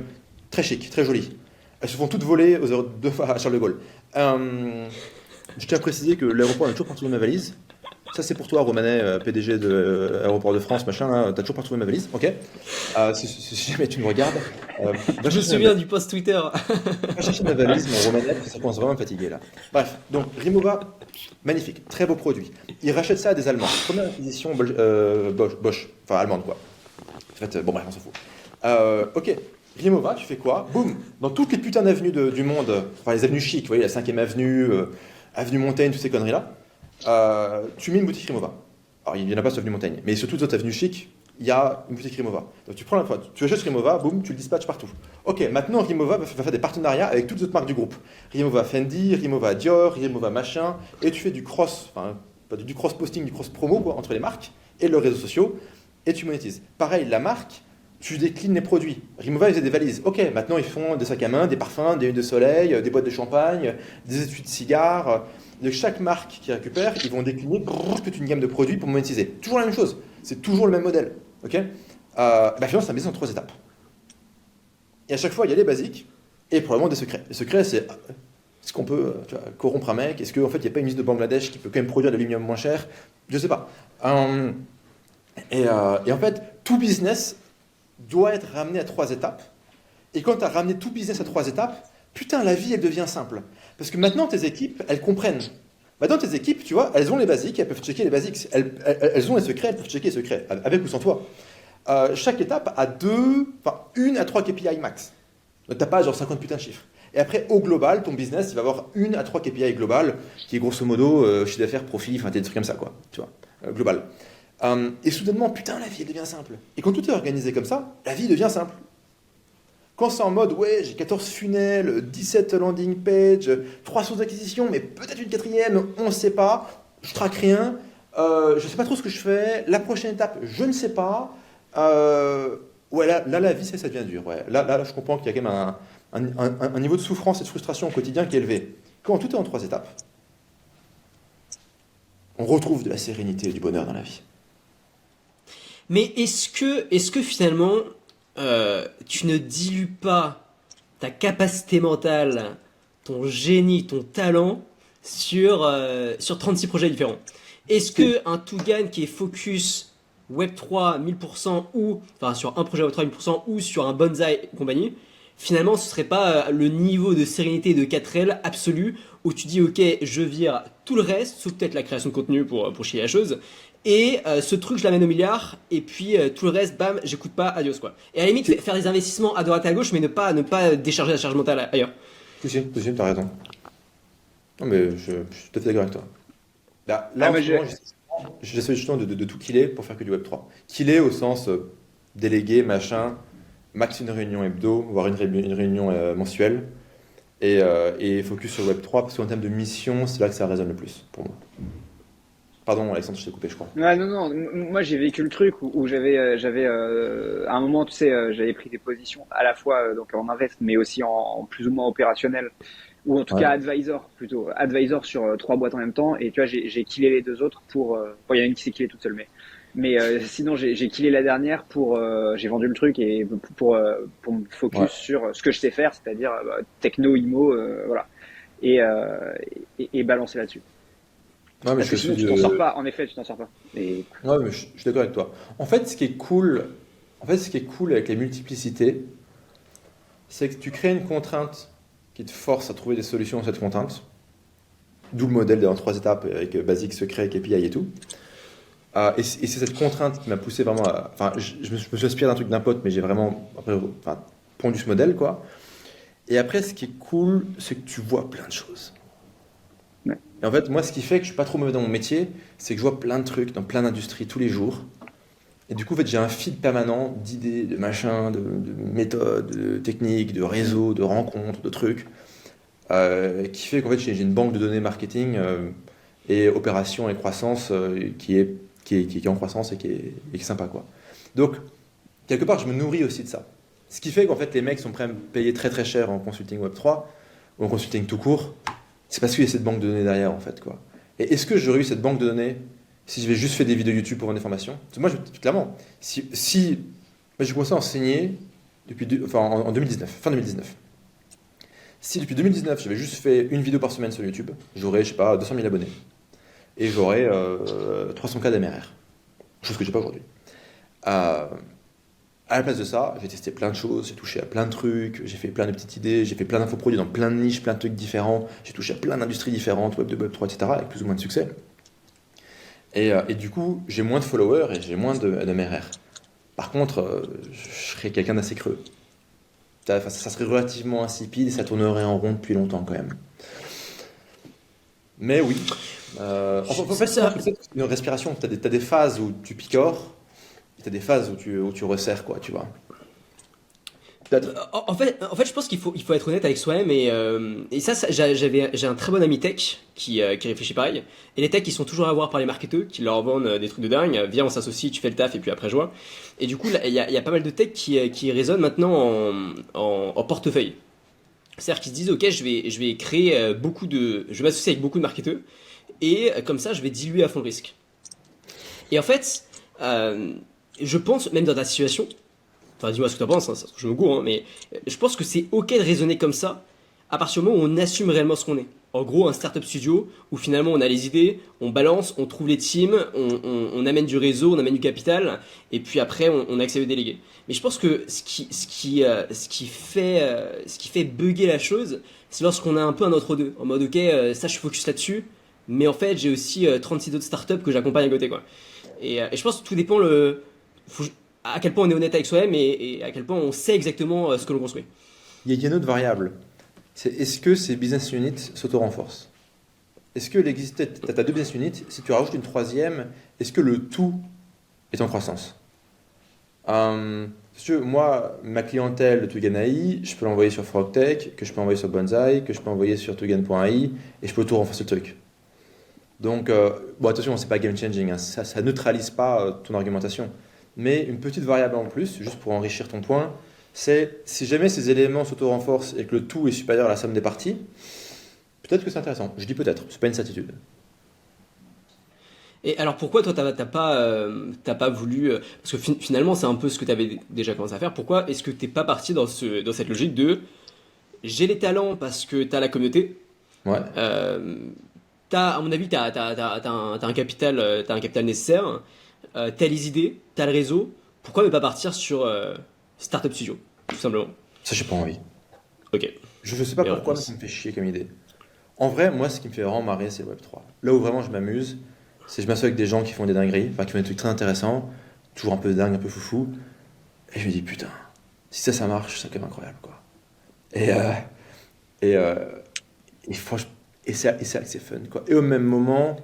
très chic, très jolies. Elles se font toutes voler à Charles de Gaulle. Je tiens à préciser que l'aéroport n'a toujours pas retrouvé ma valise. Ça, c'est pour toi, Romanet, PDG de Aéroport de France, machin. T'as toujours pas retrouvé ma valise, ok. Si jamais tu me regardes. Je me souviens du post Twitter. Va chercher ma valise, mon Romanet, parce que ça commence vraiment à me fatiguer là. Bref, donc Rimowa, magnifique, très beau produit. Ils rachètent ça à des Allemands. Première acquisition Bosch, enfin allemande quoi. En fait, bon bref, on s'en fout. Ok. Rimowa, tu fais quoi? Boum. Dans toutes les putains d'avenues du monde, enfin les avenues chics, vous voyez, la 5e avenue, avenue Montaigne, toutes ces conneries-là, tu mets une boutique Rimowa. Alors, il n'y en a pas sur avenue Montaigne, mais sur toutes les autres avenues chics, il y a une boutique Rimowa. Donc tu achètes Rimowa, boum, tu le dispatches partout. Ok, maintenant Rimowa va faire des partenariats avec toutes les autres marques du groupe. Rimowa Fendi, Rimowa Dior, Rimowa machin, et tu fais du cross, enfin, pas du cross-posting, du cross-promo quoi, entre les marques et leurs réseaux sociaux, et tu monétises. Pareil, la marque, tu déclines les produits. Rimowa, ils faisaient des valises. Ok, maintenant ils font des sacs à main, des parfums, des huiles de soleil, des boîtes de champagne, des étuis de cigares. De chaque marque qui récupère, ils vont décliner toute une gamme de produits pour monétiser. Toujours la même chose. C'est toujours le même modèle. Ok. Finalement, c'est un business en 3 étapes. Et à chaque fois, il y a les basiques et probablement des secrets. Les secrets, c'est est-ce qu'on peut corrompre un mec? Est-ce qu'en fait, il n'y a pas une usine de Bangladesh qui peut quand même produire de l'aluminium moins cher? Je ne sais pas. Et en fait, tout business doit être ramené à 3 étapes. Et quand tu as ramené tout business à 3 étapes, putain, la vie, elle devient simple. Parce que maintenant, tes équipes, elles comprennent. Maintenant, tes équipes, tu vois, elles ont les basiques, elles peuvent checker les basiques. Elles ont les secrets, elles peuvent checker les secrets, avec ou sans toi. Chaque étape a 1 à 3 KPI max. Donc, tu n'as pas genre 50 putains de chiffres. Et après, au global, ton business, il va avoir 1 à 3 KPI global, qui est grosso modo chiffre d'affaires, profit, enfin, des trucs comme ça, quoi. Tu vois, global. Et soudainement, putain, la vie, elle devient simple. Et quand tout est organisé comme ça, la vie devient simple. Quand c'est en mode, ouais, j'ai 14 funnels, 17 landing pages, 3 sources d'acquisition, mais peut-être une 4e, on ne sait pas, je traque rien, je ne sais pas trop ce que je fais, la prochaine étape, je ne sais pas. Ouais, là, la vie, ça devient dur. Ouais. Là, je comprends qu'il y a quand même un niveau de souffrance et de frustration au quotidien qui est élevé. Quand tout est en 3 étapes, on retrouve de la sérénité et du bonheur dans la vie. Mais est-ce que finalement, tu ne dilues pas ta capacité mentale, ton génie, ton talent sur 36 projets différents? Est-ce que un Tougan qui est focus Web3 1000% ou enfin sur un projet Web3 1000% ou sur un Bonsai et compagnie, finalement ce serait pas le niveau de sérénité de 4L absolu où tu dis ok, je vire tout le reste, sauf peut-être la création de contenu pour chier la chose, et ce truc je l'amène au milliard, et puis tout le reste, bam, j'écoute pas, adios quoi. Et à la limite, faire des investissements à droite à gauche, mais ne pas décharger la charge mentale ailleurs. Possible, t'as raison. Non mais je suis tout à fait d'accord avec toi. Là j'essaie justement de tout killer pour faire que du Web3. Killer au sens délégué, machin, max une réunion hebdo, voire une réunion mensuelle, et focus sur Web3, parce qu'en termes de mission, c'est là que ça résonne le plus pour moi. Pardon Alexandre, je t'ai coupé je crois. Ouais, non, moi j'ai vécu le truc où j'avais à un moment, tu sais, j'avais pris des positions à la fois donc en invest, mais aussi en plus ou moins opérationnel, ou en tout Ouais. cas advisor plutôt, advisor sur 3 boîtes en même temps. Et tu vois, j'ai killé les 2 autres pour. Bon, il y en a une qui s'est killée toute seule, mais sinon j'ai killé la dernière pour. J'ai vendu le truc et pour me focus Ouais. sur ce que je sais faire, c'est-à-dire techno, IMO, voilà, et, et balancer là-dessus. Ouais, mais Parce que sinon tu t'en sors pas. En effet, tu t'en sors pas. Et ouais, mais je suis d'accord avec toi. En fait, ce qui est cool avec les multiplicités, c'est que tu crées une contrainte qui te force à trouver des solutions à cette contrainte. D'où le modèle en 3 étapes avec basique, secret, KPI et tout. Et c'est cette contrainte qui m'a poussé vraiment à. Enfin, je me suis inspiré d'un truc d'un pote, mais j'ai vraiment après, enfin, pondu ce modèle, quoi. Et après, ce qui est cool, c'est que tu vois plein de choses. ouais. Et en fait, moi, ce qui fait que je suis pas trop mauvais dans mon métier, c'est que je vois plein de trucs dans plein d'industries tous les jours. Et du coup, en fait, j'ai un feed permanent d'idées, de machins, de méthodes, de techniques, de réseaux, de rencontres, de trucs, qui fait qu'en fait, j'ai une banque de données marketing et opération et croissance qui est en croissance et qui est sympa, quoi. Donc, quelque part, je me nourris aussi de ça. Ce qui fait qu'en fait, les mecs sont prêts à me payer très très cher en consulting Web3 ou en consulting tout court. C'est parce qu'il y a cette banque de données derrière, en fait, quoi. Et est-ce que j'aurais eu cette banque de données si j'avais juste fait des vidéos YouTube pour vendre des formations? Parce que moi, clairement, moi, j'ai commencé à enseigner en 2019, fin 2019. Si depuis 2019, j'avais juste fait une vidéo par semaine sur YouTube, j'aurais, je sais pas, 200 000 abonnés. Et j'aurais 300K d'MRR. Chose que j'ai pas aujourd'hui. Euh, à la place de ça, j'ai testé plein de choses, j'ai touché à plein de trucs, j'ai fait plein de petites idées, j'ai fait plein d'infoproduits dans plein de niches, plein de trucs différents, j'ai touché à plein d'industries différentes, Web2, Web3, etc., avec plus ou moins de succès. Et du coup, j'ai moins de followers et j'ai moins de MRR. Par contre, je serais quelqu'un d'assez creux. Enfin, ça serait relativement insipide et ça tournerait en rond depuis longtemps quand même. Mais oui. En fait, c'est une respiration. Tu as des phases où tu picores et tu as des phases où tu resserres, quoi, tu vois. Peut-être. En fait, je pense qu'il faut être honnête avec soi-même et ça, j'ai un très bon ami tech qui réfléchit pareil. Et les techs, ils sont toujours à voir par les marketeurs qui leur vendent des trucs de dingue. Viens, on s'associe, tu fais le taf et puis après je vois. Et du coup, là, il y a pas mal de techs qui résonnent maintenant en portefeuille. C'est-à-dire qu'ils se disent, ok, je vais créer je vais m'associer avec beaucoup de marketeurs et comme ça, je vais diluer à fond le risque. Et en fait, je pense même dans ta situation. Enfin, dis-moi ce que tu en penses, hein, ça se trouve, je me gourre, hein, mais je pense que c'est ok de raisonner comme ça à partir du moment où on assume réellement ce qu'on est. En gros, un startup studio où finalement on a les idées, on balance, on trouve les teams, on amène du réseau, on amène du capital, et puis après on accepte de déléguer. Mais je pense que ce qui fait bugger la chose, c'est lorsqu'on a un peu un entre-deux. En mode, ok, ça je suis focus là-dessus, mais en fait j'ai aussi 36 autres startups que j'accompagne à côté, quoi. Et je pense que tout dépend à quel point on est honnête avec soi-même et à quel point on sait exactement ce que l'on construit. Il y a une autre variable. C'est est-ce que ces business units s'auto-renforcent? Est-ce que l'existence, tu as 2 business units, si tu rajoutes une troisième, est-ce que le tout est en croissance? Parce que moi, ma clientèle de Tugan.ai, je peux l'envoyer sur FrogTech, que je peux envoyer sur Bonsai, que je peux envoyer sur Tugan.ai, et je peux auto-renforcer le truc. Donc, bon, attention, c'est pas game changing, hein, ça neutralise pas ton argumentation. Mais une petite variable en plus, juste pour enrichir ton point, c'est si jamais ces éléments s'auto-renforcent et que le tout est supérieur à la somme des parties, peut-être que c'est intéressant. Je dis peut-être, c'est pas une certitude. Et alors pourquoi toi t'as pas voulu parce que finalement c'est un peu ce que t'avais déjà commencé à faire. Pourquoi est-ce que t'es pas parti dans cette logique de j'ai les talents parce que t'as la communauté, Ouais. à mon avis t'as un capital nécessaire, t'as les idées, t'as le réseau. Pourquoi ne pas partir sur Startup Studio tout simplement? Ça, j'ai pas envie. Ok. Je sais pas Et pourquoi, mais réponse. ça me fait chier comme idée. En vrai, moi, ce qui me fait vraiment marrer, c'est le Web3. Là où vraiment je m'amuse, c'est que je m'assois avec des gens qui font des dingueries, enfin qui font des trucs très intéressants, toujours un peu dingue, un peu foufou, et je me dis putain, si ça marche, c'est quand même incroyable, quoi. Et, euh, et, euh, et, franchement, c'est fun, quoi. Et au même moment,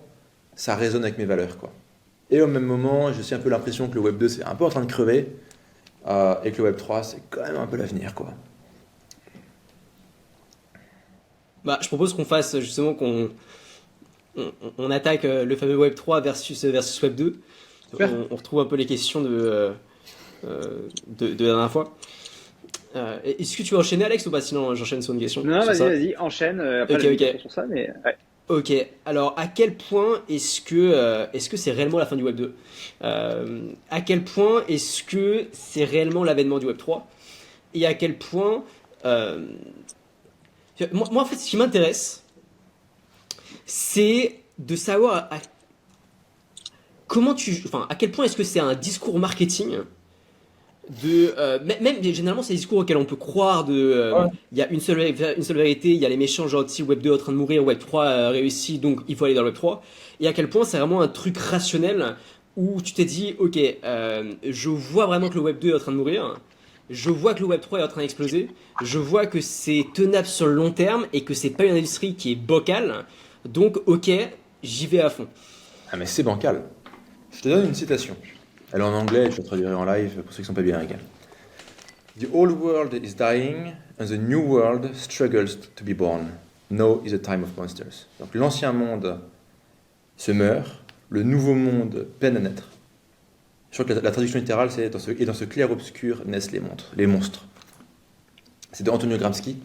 ça résonne avec mes valeurs, quoi. Et au même moment, j'ai aussi un peu l'impression que le Web 2 c'est un peu en train de crever, et que le Web 3 c'est quand même un peu l'avenir, quoi. Bah, je propose qu'on fasse justement qu'on attaque le fameux Web 3 versus Web 2. Super. On retrouve un peu les questions de la dernière fois. Est-ce que tu veux enchaîner, Alex, ou pas? Sinon, j'enchaîne sur une question. Non, sur vas-y, ça. vas-y, enchaîne. Après, Ok, j'ai une ok. question sur ça, mais ouais. Ok, alors à quel point est-ce que c'est réellement la fin du Web 2? À quel point est-ce que c'est réellement l'avènement du Web 3? Et à quel point euh, moi, en fait, ce qui m'intéresse, c'est de savoir enfin, à quel point est-ce que c'est un discours marketing même généralement c'est des discours auxquels on peut croire Ouais. il y a une seule vérité, il y a les méchants gentils, Web 2 en train de mourir, Web 3 réussi, donc il faut aller dans le Web 3. Et à quel point c'est vraiment un truc rationnel où tu t'es dit ok, je vois vraiment que le Web 2 est en train de mourir, je vois que le Web 3 est en train d'exploser, je vois que c'est tenable sur le long terme et que c'est pas une industrie qui est bancale, donc ok, j'y vais à fond. Ah, mais c'est bancal. Je te donne une citation. Elle est en anglais, je la traduirai en live pour ceux qui ne sont pas bien américains. The old world is dying and the new world struggles to be born. Now is a time of monsters. Donc l'ancien monde se meurt, le nouveau monde peine à naître. Je crois que la traduction littérale c'est et dans ce clair-obscur naissent les monstres. C'est de Antonio Gramsci,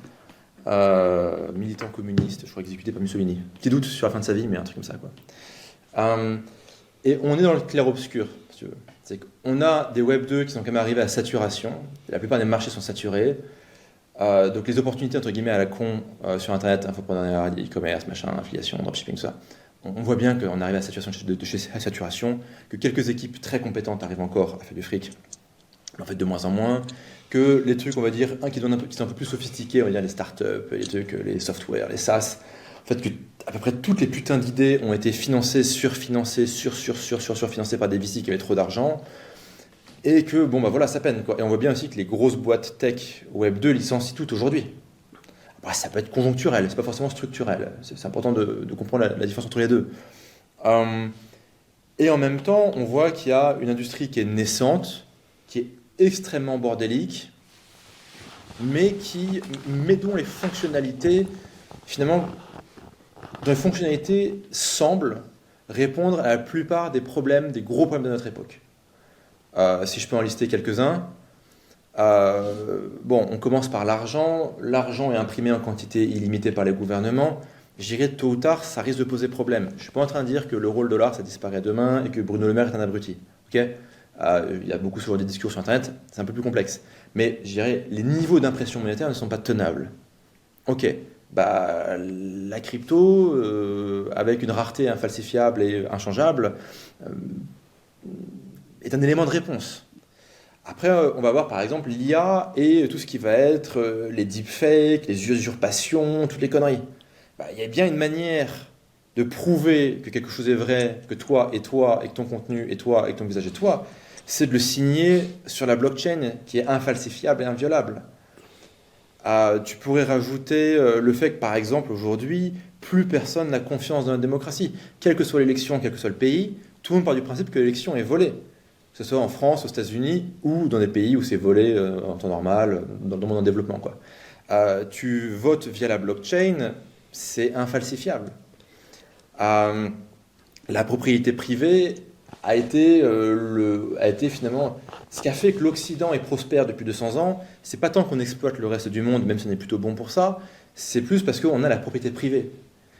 militant communiste, je crois exécuté par Mussolini. Petit doute sur la fin de sa vie, mais un truc comme ça, quoi. Et on est dans le clair-obscur, si tu veux. C'est qu'on a des Web 2 qui sont quand même arrivés à saturation. La plupart des marchés sont saturés. Donc les opportunités, entre guillemets, à la con sur Internet, infopreneuriat, e-commerce, machin, affiliation, dropshipping, tout ça. On voit bien qu'on arrive à saturation de chez saturation, que quelques équipes très compétentes arrivent encore à faire du fric, mais en fait de moins en moins, que les trucs, on va dire, qui sont un peu plus sophistiqués, on va dire les startups, les trucs, les softwares, les SaaS, en fait que à peu près toutes les putains d'idées ont été financées, surfinancées, surfinancées par des VC qui avaient trop d'argent, et que, bon, bah voilà, ça peine, quoi. Et on voit bien aussi que les grosses boîtes tech Web 2 licencient toutes aujourd'hui. Bah, ça peut être conjoncturel, c'est pas forcément structurel. C'est important de comprendre la différence entre les deux. Et en même temps, on voit qu'il y a une industrie qui est naissante, qui est extrêmement bordélique, mais dont les fonctionnalités, finalement, semblent répondre à la plupart des problèmes, des gros problèmes de notre époque. Si je peux en lister quelques-uns. Bon, on commence par l'argent. L'argent est imprimé en quantité illimitée par les gouvernements. Je dirais tôt ou tard, ça risque de poser problème. Je ne suis pas en train de dire que l'euro, le dollar, ça disparaît demain et que Bruno Le Maire est un abruti. Okay, il y a beaucoup souvent des discours sur Internet, c'est un peu plus complexe. Mais je dirais, les niveaux d'impression monétaire ne sont pas tenables. Ok, bah, la crypto, avec une rareté infalsifiable et inchangeable, est un élément de réponse. Après, on va voir par exemple l'IA et tout ce qui va être les deepfakes, les usurpations, toutes les conneries. Bah, il y a bien une manière de prouver que quelque chose est vrai, que toi, et que ton contenu est toi, et que ton visage est toi, c'est de le signer sur la blockchain qui est infalsifiable et inviolable. Tu pourrais rajouter le fait que par exemple aujourd'hui, plus personne n'a confiance dans la démocratie. Quelle que soit l'élection, quel que soit le pays, tout le monde part du principe que l'élection est volée. Que ce soit en France, aux États-Unis ou dans des pays où c'est volé en temps normal, dans le monde en développement, quoi. Tu votes via la blockchain, c'est infalsifiable. La propriété privée a été finalement ce qui a fait que l'Occident est prospère depuis 200 ans. C'est pas tant qu'on exploite le reste du monde, même si on est plutôt bon pour ça, c'est plus parce qu'on a la propriété privée.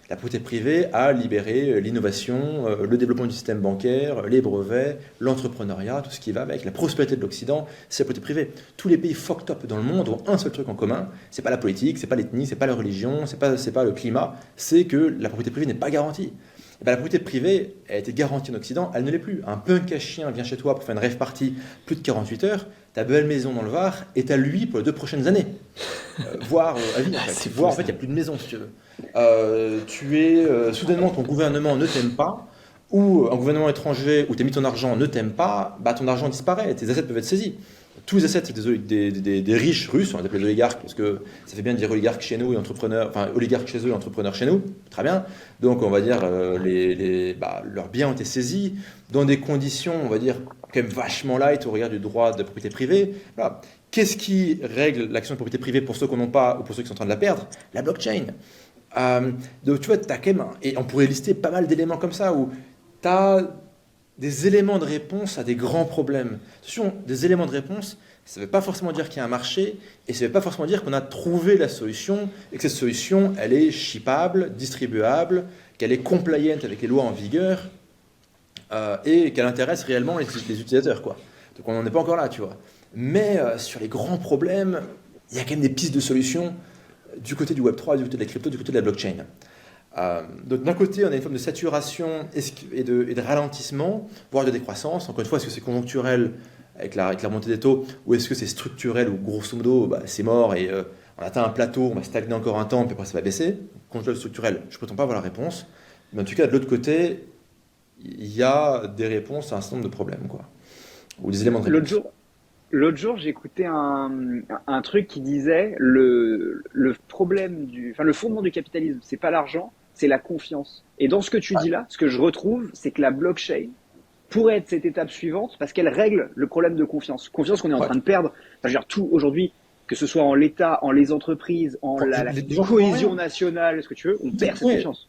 La propriété privée a libéré l'innovation, le développement du système bancaire, les brevets, l'entrepreneuriat, tout ce qui va avec. La prospérité de l'Occident, c'est la propriété privée. Tous les pays fucked up dans le monde ont un seul truc en commun, c'est pas la politique, c'est pas l'ethnie, c'est pas la religion, c'est pas le climat, c'est que la propriété privée n'est pas garantie. Et ben, la propriété privée a été garantie en Occident, elle ne l'est plus. Un punk à chien vient chez toi pour faire une rave party plus de 48 heures, ta belle maison dans le Var est à lui pour les 2 prochaines années. Voire à vie, en fait. Voire, en fait, il n'y a plus de maison, si tu veux. Soudainement, ton gouvernement ne t'aime pas, ou un gouvernement étranger où tu as mis ton argent ne t'aime pas, bah, ton argent disparaît, tes assets peuvent être saisis. Tous les assets des riches russes, on les appelle les oligarques, parce que ça fait bien de dire oligarques chez nous et entrepreneurs, enfin oligarques chez eux et entrepreneurs chez nous, très bien. Donc on va dire leurs biens ont été saisis dans des conditions, on va dire, quand même vachement light au regard du droit de propriété privée. Voilà. Qu'est-ce qui règle l'action de propriété privée pour ceux qui n'en ont pas ou pour ceux qui sont en train de la perdre? La blockchain. Donc tu vois, t'as quand même, et on pourrait lister pas mal d'éléments comme ça où tu as des éléments de réponse à des grands problèmes. Attention, des éléments de réponse, ça ne veut pas forcément dire qu'il y a un marché, et ça ne veut pas forcément dire qu'on a trouvé la solution, et que cette solution, elle est shippable, distribuable, qu'elle est compliant avec les lois en vigueur, et qu'elle intéresse réellement les utilisateurs, quoi. Donc on n'en est pas encore là, tu vois. Mais sur les grands problèmes, il y a quand même des pistes de solutions du côté du Web3, du côté de la crypto, du côté de la blockchain. Donc d'un côté, on a une forme de saturation et de ralentissement, voire de décroissance. Encore une fois, est-ce que c'est conjoncturel avec la remontée des taux, ou est-ce que c'est structurel, où grosso modo, c'est mort et on atteint un plateau, on va stagner encore un temps, puis après ça va baisser. Conjoncturel, structurel, je ne prétends pas avoir la réponse. Mais en tout cas, de l'autre côté, il y a des réponses à un certain nombre de problèmes, quoi. Ou des éléments de réponse. L'autre jour, j'écoutais un truc qui disait le problème le fondement du capitalisme, c'est pas l'argent, c'est la confiance. Et dans ce que tu dis là, ce que je retrouve, c'est que la blockchain pourrait être cette étape suivante parce qu'elle règle le problème de confiance. Confiance qu'on est en train de perdre. Enfin, je veux dire, tout aujourd'hui, que ce soit en l'État, en les entreprises, en la cohésion nationale, ce que tu veux, on perd cette confiance.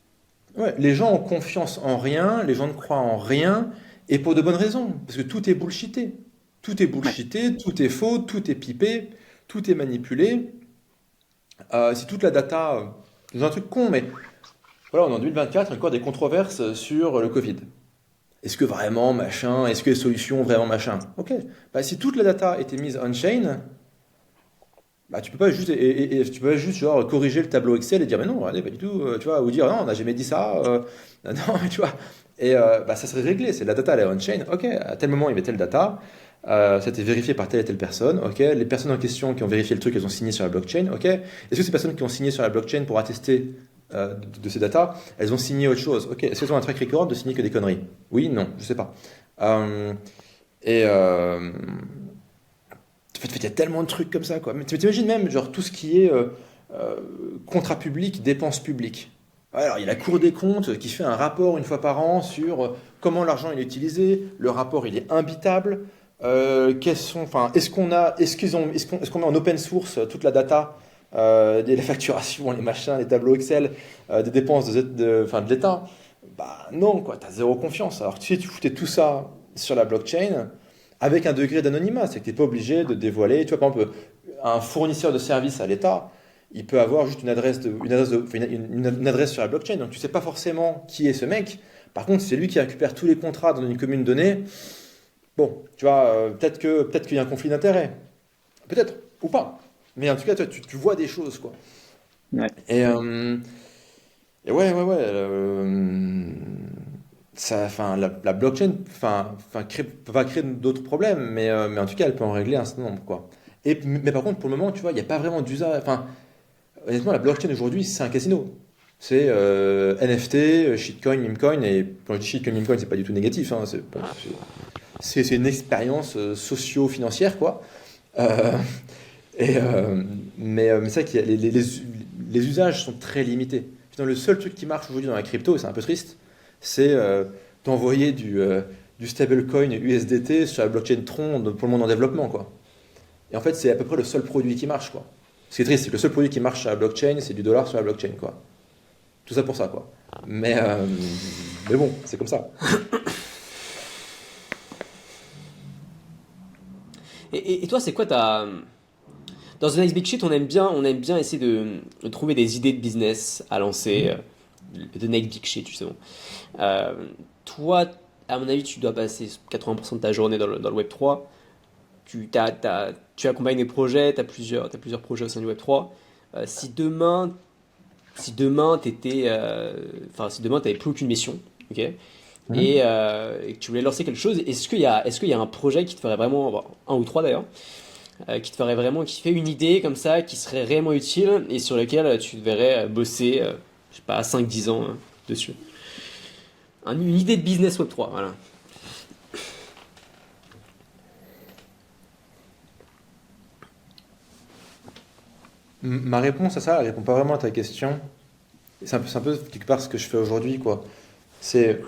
Ouais, les gens ont confiance en rien, les gens ne croient en rien, et pour de bonnes raisons, parce que tout est bullshité. Tout est bullshité, tout est faux, tout est pipé, tout est manipulé. Si toute la data, c'est un truc con, mais voilà, on est en 2024, il y a encore des controverses sur le Covid. Est-ce que vraiment machin, est-ce que les solutions vraiment machin? Ok, si toute la data était mise on-chain, tu peux pas juste, tu peux pas juste genre corriger le tableau Excel et dire mais non, regardez, pas du tout, tu vois, ou dire non, on n'a jamais dit ça, non, mais tu vois, et ça serait réglé, c'est la data, elle est on-chain, ok, à tel moment il y avait telle data, ça a été vérifié par telle et telle personne, ok, les personnes en question qui ont vérifié le truc, elles ont signé sur la blockchain, ok, est-ce que ces personnes qui ont signé sur la blockchain pour attester de ces data, elles ont signé autre chose, ok, est-ce qu'elles ont un track record de signer que des conneries? Oui, non, je sais pas. En fait, il y a tellement de trucs comme ça, quoi. Mais tu imagines même, genre, tout ce qui est contrat public, dépenses publiques. Alors, il y a la Cour des comptes qui fait un rapport une fois par an sur comment l'argent il est utilisé. Le rapport, il est imbitable. Est-ce qu'on met en open source toute la data, les facturations, les machins, les tableaux Excel, des dépenses de l'État? Non, quoi. T'as zéro confiance. Alors, si tu foutais tout ça sur la blockchain, avec un degré d'anonymat, c'est que tu n'es pas obligé de dévoiler. Tu vois, par exemple, un fournisseur de services à l'État, il peut avoir juste une adresse sur la blockchain, donc tu ne sais pas forcément qui est ce mec. Par contre, c'est lui qui récupère tous les contrats dans une commune donnée. Bon, tu vois, peut-être qu'il y a un conflit d'intérêts. Peut-être, ou pas. Mais en tout cas, tu vois des choses, quoi. Ouais. Et ouais. La blockchain va créer d'autres problèmes, mais en tout cas, elle peut en régler un certain nombre, quoi. Mais par contre, pour le moment, tu vois, il n'y a pas vraiment d'usage. Enfin, honnêtement, la blockchain aujourd'hui, c'est un casino. C'est NFT, shitcoin, memecoin, et quand je dis shitcoin, memecoin, c'est pas du tout négatif, hein, c'est une expérience socio-financière, quoi. Mais c'est vrai que les usages sont très limités. Finalement, le seul truc qui marche aujourd'hui dans la crypto, et c'est un peu triste, c'est d'envoyer du stablecoin USDT sur la blockchain Tron pour le monde en développement, quoi. Et en fait, c'est à peu près le seul produit qui marche, quoi. Ce qui est triste, c'est que le seul produit qui marche sur la blockchain, c'est du dollar sur la blockchain, quoi. Tout ça pour ça, quoi. Mais bon, c'est comme ça. Et toi, c'est quoi ta... Dans The Next Big Shit, on aime bien essayer de trouver des idées de business à lancer. The Next Big Shit, justement. Toi, à mon avis, tu dois passer 80% de ta journée dans le Web3. Tu accompagnes des projets, tu as plusieurs projets au sein du Web3. Si demain, t'avais plus aucune mission, ok, et que tu voulais lancer quelque chose, est-ce qu'il y a un projet qui te ferait vraiment, un ou trois d'ailleurs, qui fait une idée comme ça, qui serait réellement utile et sur lequel tu devrais bosser, je sais pas, 5-10 ans dessus. Une idée de business Web3, voilà. Ma réponse à ça, elle répond pas vraiment à ta question. C'est un peu quelque part ce que je fais aujourd'hui, quoi. C'est,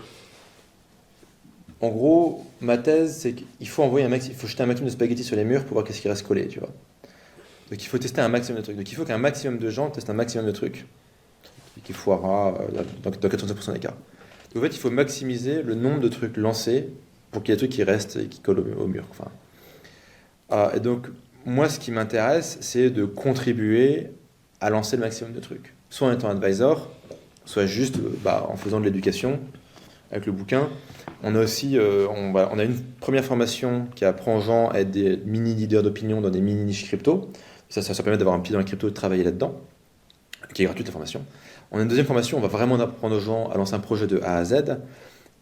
en gros, ma thèse, c'est qu'il faut il faut jeter un maximum de spaghettis sur les murs pour voir qu'est-ce qui reste collé, tu vois. Donc il faut tester un maximum de trucs. Donc il faut qu'un maximum de gens testent un maximum de trucs. Et qui foirera dans 85% des cas. Donc en fait, il faut maximiser le nombre de trucs lancés pour qu'il y ait des trucs qui restent et qui collent au mur. Enfin, Et donc, moi, ce qui m'intéresse, c'est de contribuer à lancer le maximum de trucs. Soit en étant advisor, soit juste en faisant de l'éducation avec le bouquin. On a aussi on a une première formation qui apprend aux gens à être des mini-leaders d'opinion dans des mini-niches crypto. Ça permet d'avoir un pied dans la crypto et de travailler là-dedans, qui est gratuite la formation. On a une deuxième formation, on va vraiment apprendre aux gens à lancer un projet de A à Z.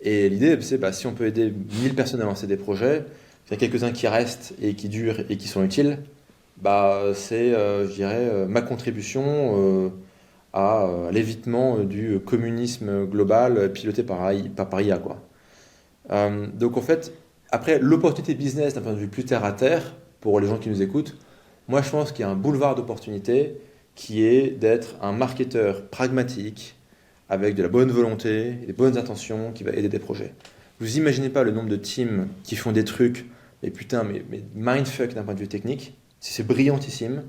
Et l'idée, c'est si on peut aider 1000 personnes à lancer des projets, il y a quelques-uns qui restent et qui durent et qui sont utiles, c'est, je dirais, ma contribution à l'évitement du communisme global piloté par IA, quoi. Donc en fait, après, l'opportunité business d'un point de vue plus terre à terre, pour les gens qui nous écoutent, moi je pense qu'il y a un boulevard d'opportunités qui est d'être un marketeur pragmatique, avec de la bonne volonté, des bonnes intentions, qui va aider des projets. Vous imaginez pas le nombre de teams qui font des trucs, mais putain, mais mindfuck d'un point de vue technique, c'est brillantissime.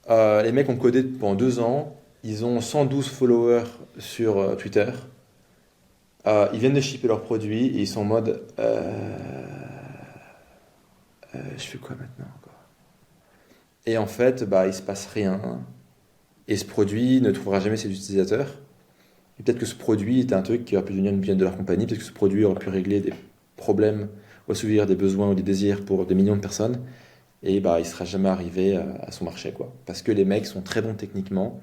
Les mecs ont codé pendant 2 ans, ils ont 112 followers sur Twitter, ils viennent de shipper leurs produits et ils sont en mode je fais quoi maintenant quoi. Et en fait, il se passe rien. Et ce produit ne trouvera jamais ses utilisateurs. Et peut-être que ce produit était un truc qui aurait pu devenir une billion dollar compagnie, peut-être que ce produit aurait pu régler des problèmes ou assouvir des besoins ou des désirs pour des millions de personnes. Et il ne sera jamais arrivé à son marché, quoi. Parce que les mecs sont très bons techniquement,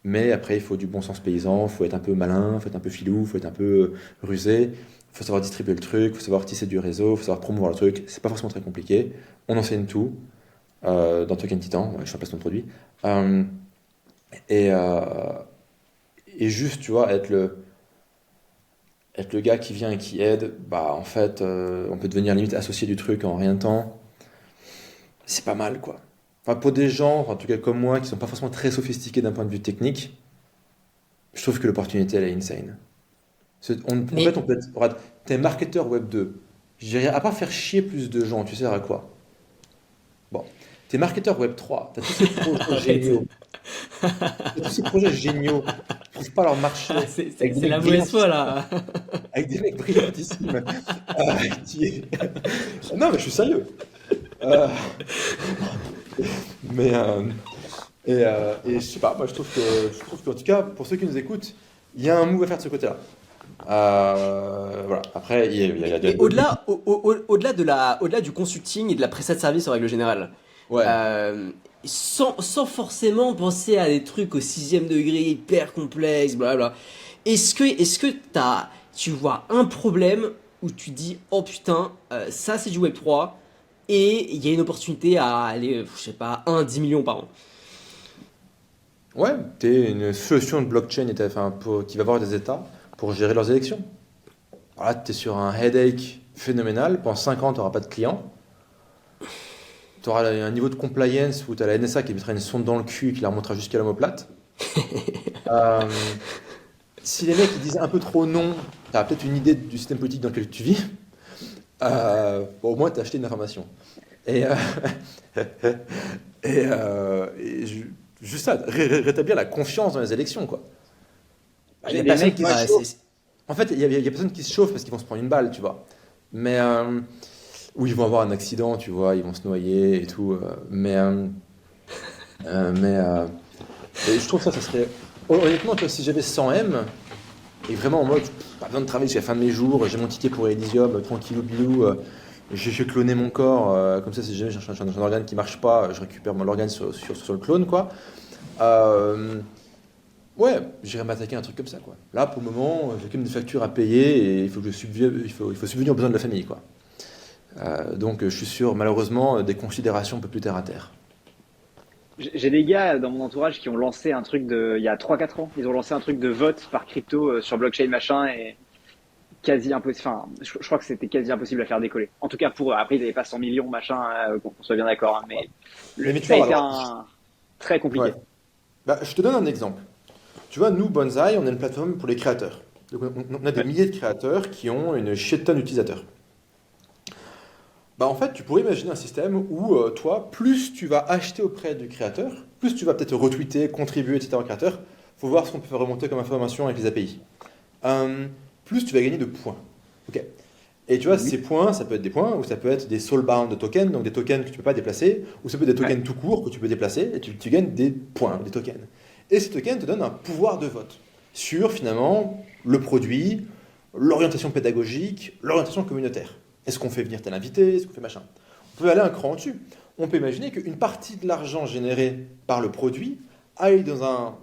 mais après il faut du bon sens paysan, il faut être un peu malin, il faut être un peu filou, il faut être un peu rusé, il faut savoir distribuer le truc, il faut savoir tisser du réseau, il faut savoir promouvoir le truc. C'est pas forcément très compliqué. On enseigne tout dans Token Titan, je suis en placement de produit. Et juste, tu vois, être le gars qui vient et qui aide, en fait, on peut devenir limite associé du truc en rien de temps. C'est pas mal, quoi. Enfin, pour des gens, en tout cas comme moi, qui sont pas forcément très sophistiqués d'un point de vue technique, je trouve que l'opportunité, elle est insane. En Mais fait, on peut être... Regarde, t'es marketeur web 2. Je dirais, à part faire chier plus de gens, tu sers à quoi? Bon. T'es marketeur web 3. T'as tous ces projets arrête. géniaux. T'as tous ces projets géniaux. Ils trouvent pas leur marché. Avec des C'est la mecs mauvaise foi brillantissimes. là. Avec des mecs brillantissimes. Qui- Non, mais je suis sérieux. Euh, mais et je sais pas, moi je trouve qu'en tout cas pour ceux qui nous écoutent, il y a un move à faire de ce côté-là. Voilà. Après, il y a Mais au-delà du consulting et de la prestation de service en règle générale, ouais. euh, sans forcément penser à des trucs au 6e degré hyper complexes, blablabla, est-ce que tu vois un problème où tu dis oh putain, ça c'est du Web3 et il y a une opportunité à aller, je sais pas, 10 millions par an. Ouais, t'es une solution de blockchain qui va avoir des États pour gérer leurs élections. Alors là, t'es sur un headache phénoménal. Pendant 5 ans, t'auras pas de clients. T'auras un niveau de compliance où t'as la NSA qui mettra une sonde dans le cul et qui la remontera jusqu'à l'omoplate. Euh, Si les mecs ils disent un peu trop non, t'as peut-être une idée du système politique dans lequel tu vis. Au moins, t'as acheté une information. Et, juste ça, rétablir la confiance dans les élections, quoi. Il Il y y a a des personne mecs qui qui se Ouais, chauffe. En fait, il y a personne qui se chauffe parce qu'ils vont se prendre une balle, tu vois. Mais ou ils vont avoir un accident, tu vois, ils vont se noyer et tout. Mais et je trouve ça serait. Honnêtement, tu vois, si j'avais 100 M et vraiment en mode, pas besoin de travailler jusqu'à la fin de mes jours, j'ai mon ticket pour Elysium, tranquillou bilou, j'ai cloné mon corps, comme ça, si jamais j'ai un organe qui marche pas, je récupère mon organe sur le clone, quoi. Euh, Ouais, j'irai m'attaquer à un truc comme ça, quoi. Là, pour le moment, j'ai quand même des factures à payer et il faut que il faut subvenir aux besoins de la famille, quoi. Donc, je suis sûr, malheureusement, des considérations un peu plus terre à terre. J'ai des gars dans mon entourage qui ont lancé un truc il y a 3 4 ans. Ils ont lancé un truc de vote par crypto sur blockchain machin et quasi impossible. Enfin, je crois que c'était quasi impossible à faire décoller. En tout cas pour eux. Après, ils n'avaient pas 100 millions machin, qu'on soit bien d'accord, hein, mais Mais tu ça a vois, été alors, un très ouais. compliqué. Je te donne un exemple. Tu vois, nous, Bonsai, on est une plateforme pour les créateurs. Donc, on a des Ouais. milliers de créateurs qui ont une shit tonne d'utilisateurs. En fait, tu pourrais imaginer un système où, toi, plus tu vas acheter auprès du créateur, plus tu vas peut-être retweeter, contribuer, etc. au créateur. Faut voir ce qu'on peut faire remonter comme information avec les API. Plus tu vas gagner de points. Ok. Et tu vois, ces points, ça peut être des points, ou ça peut être des soulbound tokens, donc des tokens que tu ne peux pas déplacer, ou ça peut être des tokens tout court que tu peux déplacer, et tu gagnes des points, des tokens. Et ces tokens te donnent un pouvoir de vote sur, finalement, le produit, l'orientation pédagogique, l'orientation communautaire. Est-ce qu'on fait venir tel invité? Est-ce qu'on fait machin? On peut aller un cran au-dessus. On peut imaginer qu'une partie de l'argent généré par le produit aille dans un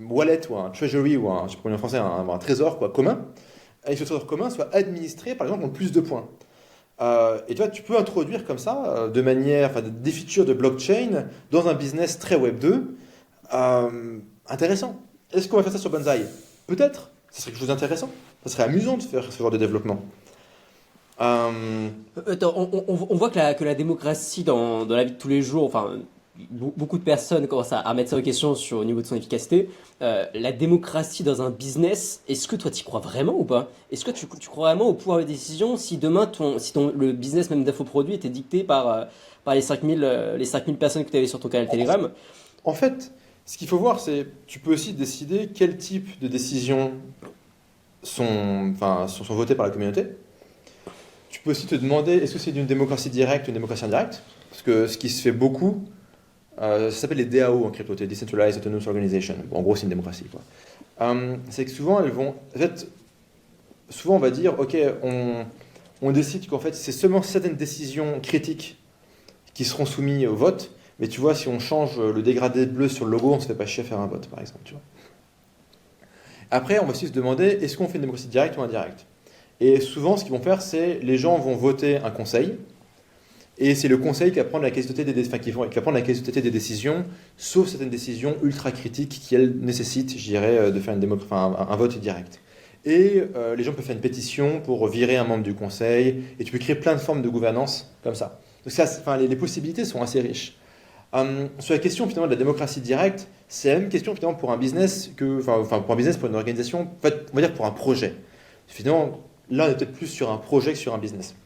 wallet ou un treasury ou je sais pas en français, un trésor commun, et que ce trésor commun soit administré par les gens qui ont le plus de points. Et tu peux introduire comme ça, de manière, des features de blockchain dans un business très Web 2, intéressant. Est-ce qu'on va faire ça sur Banzai? Peut-être. Ça serait quelque chose d'intéressant. Ça serait amusant de faire ce genre de développement. Attends, on voit que la démocratie dans la vie de tous les jours, enfin, beaucoup de personnes commencent à mettre ça en question au niveau de son efficacité. La démocratie dans un business, est-ce que toi tu y crois vraiment ou pas? Est-ce que tu crois vraiment au pouvoir de décision si demain le business même d'infoproduit était dicté par les 5000 personnes que tu avais sur ton canal Telegram? En fait, ce qu'il faut voir, c'est tu peux aussi décider quel type de décisions sont votées par la communauté. Tu peux aussi te demander, est-ce que c'est une démocratie directe ou une démocratie indirecte? Parce que ce qui se fait beaucoup, ça s'appelle les DAO en crypto, Decentralized Autonomous Organization. Bon, en gros, c'est une démocratie, quoi. C'est que souvent, elles vont... En fait, souvent, on va dire, OK, on décide qu'en fait, c'est seulement certaines décisions critiques qui seront soumises au vote. Mais tu vois, si on change le dégradé bleu sur le logo, on ne se fait pas chier à faire un vote, par exemple. Tu vois. Après, on va aussi se demander, est-ce qu'on fait une démocratie directe ou indirecte? Et souvent, ce qu'ils vont faire, c'est les gens vont voter un conseil, et c'est le conseil qui va prendre la quasi-totalité des décisions, sauf certaines décisions ultra critiques qui, elles, nécessitent, je dirais, de faire un vote direct. Et les gens peuvent faire une pétition pour virer un membre du conseil, et tu peux créer plein de formes de gouvernance comme ça. Donc ça, les possibilités sont assez riches. Sur la question finalement de la démocratie directe, c'est la même question finalement pour un business pour une organisation, en fait, on va dire pour un projet. Finalement, là on est peut-être plus sur un projet que sur un business.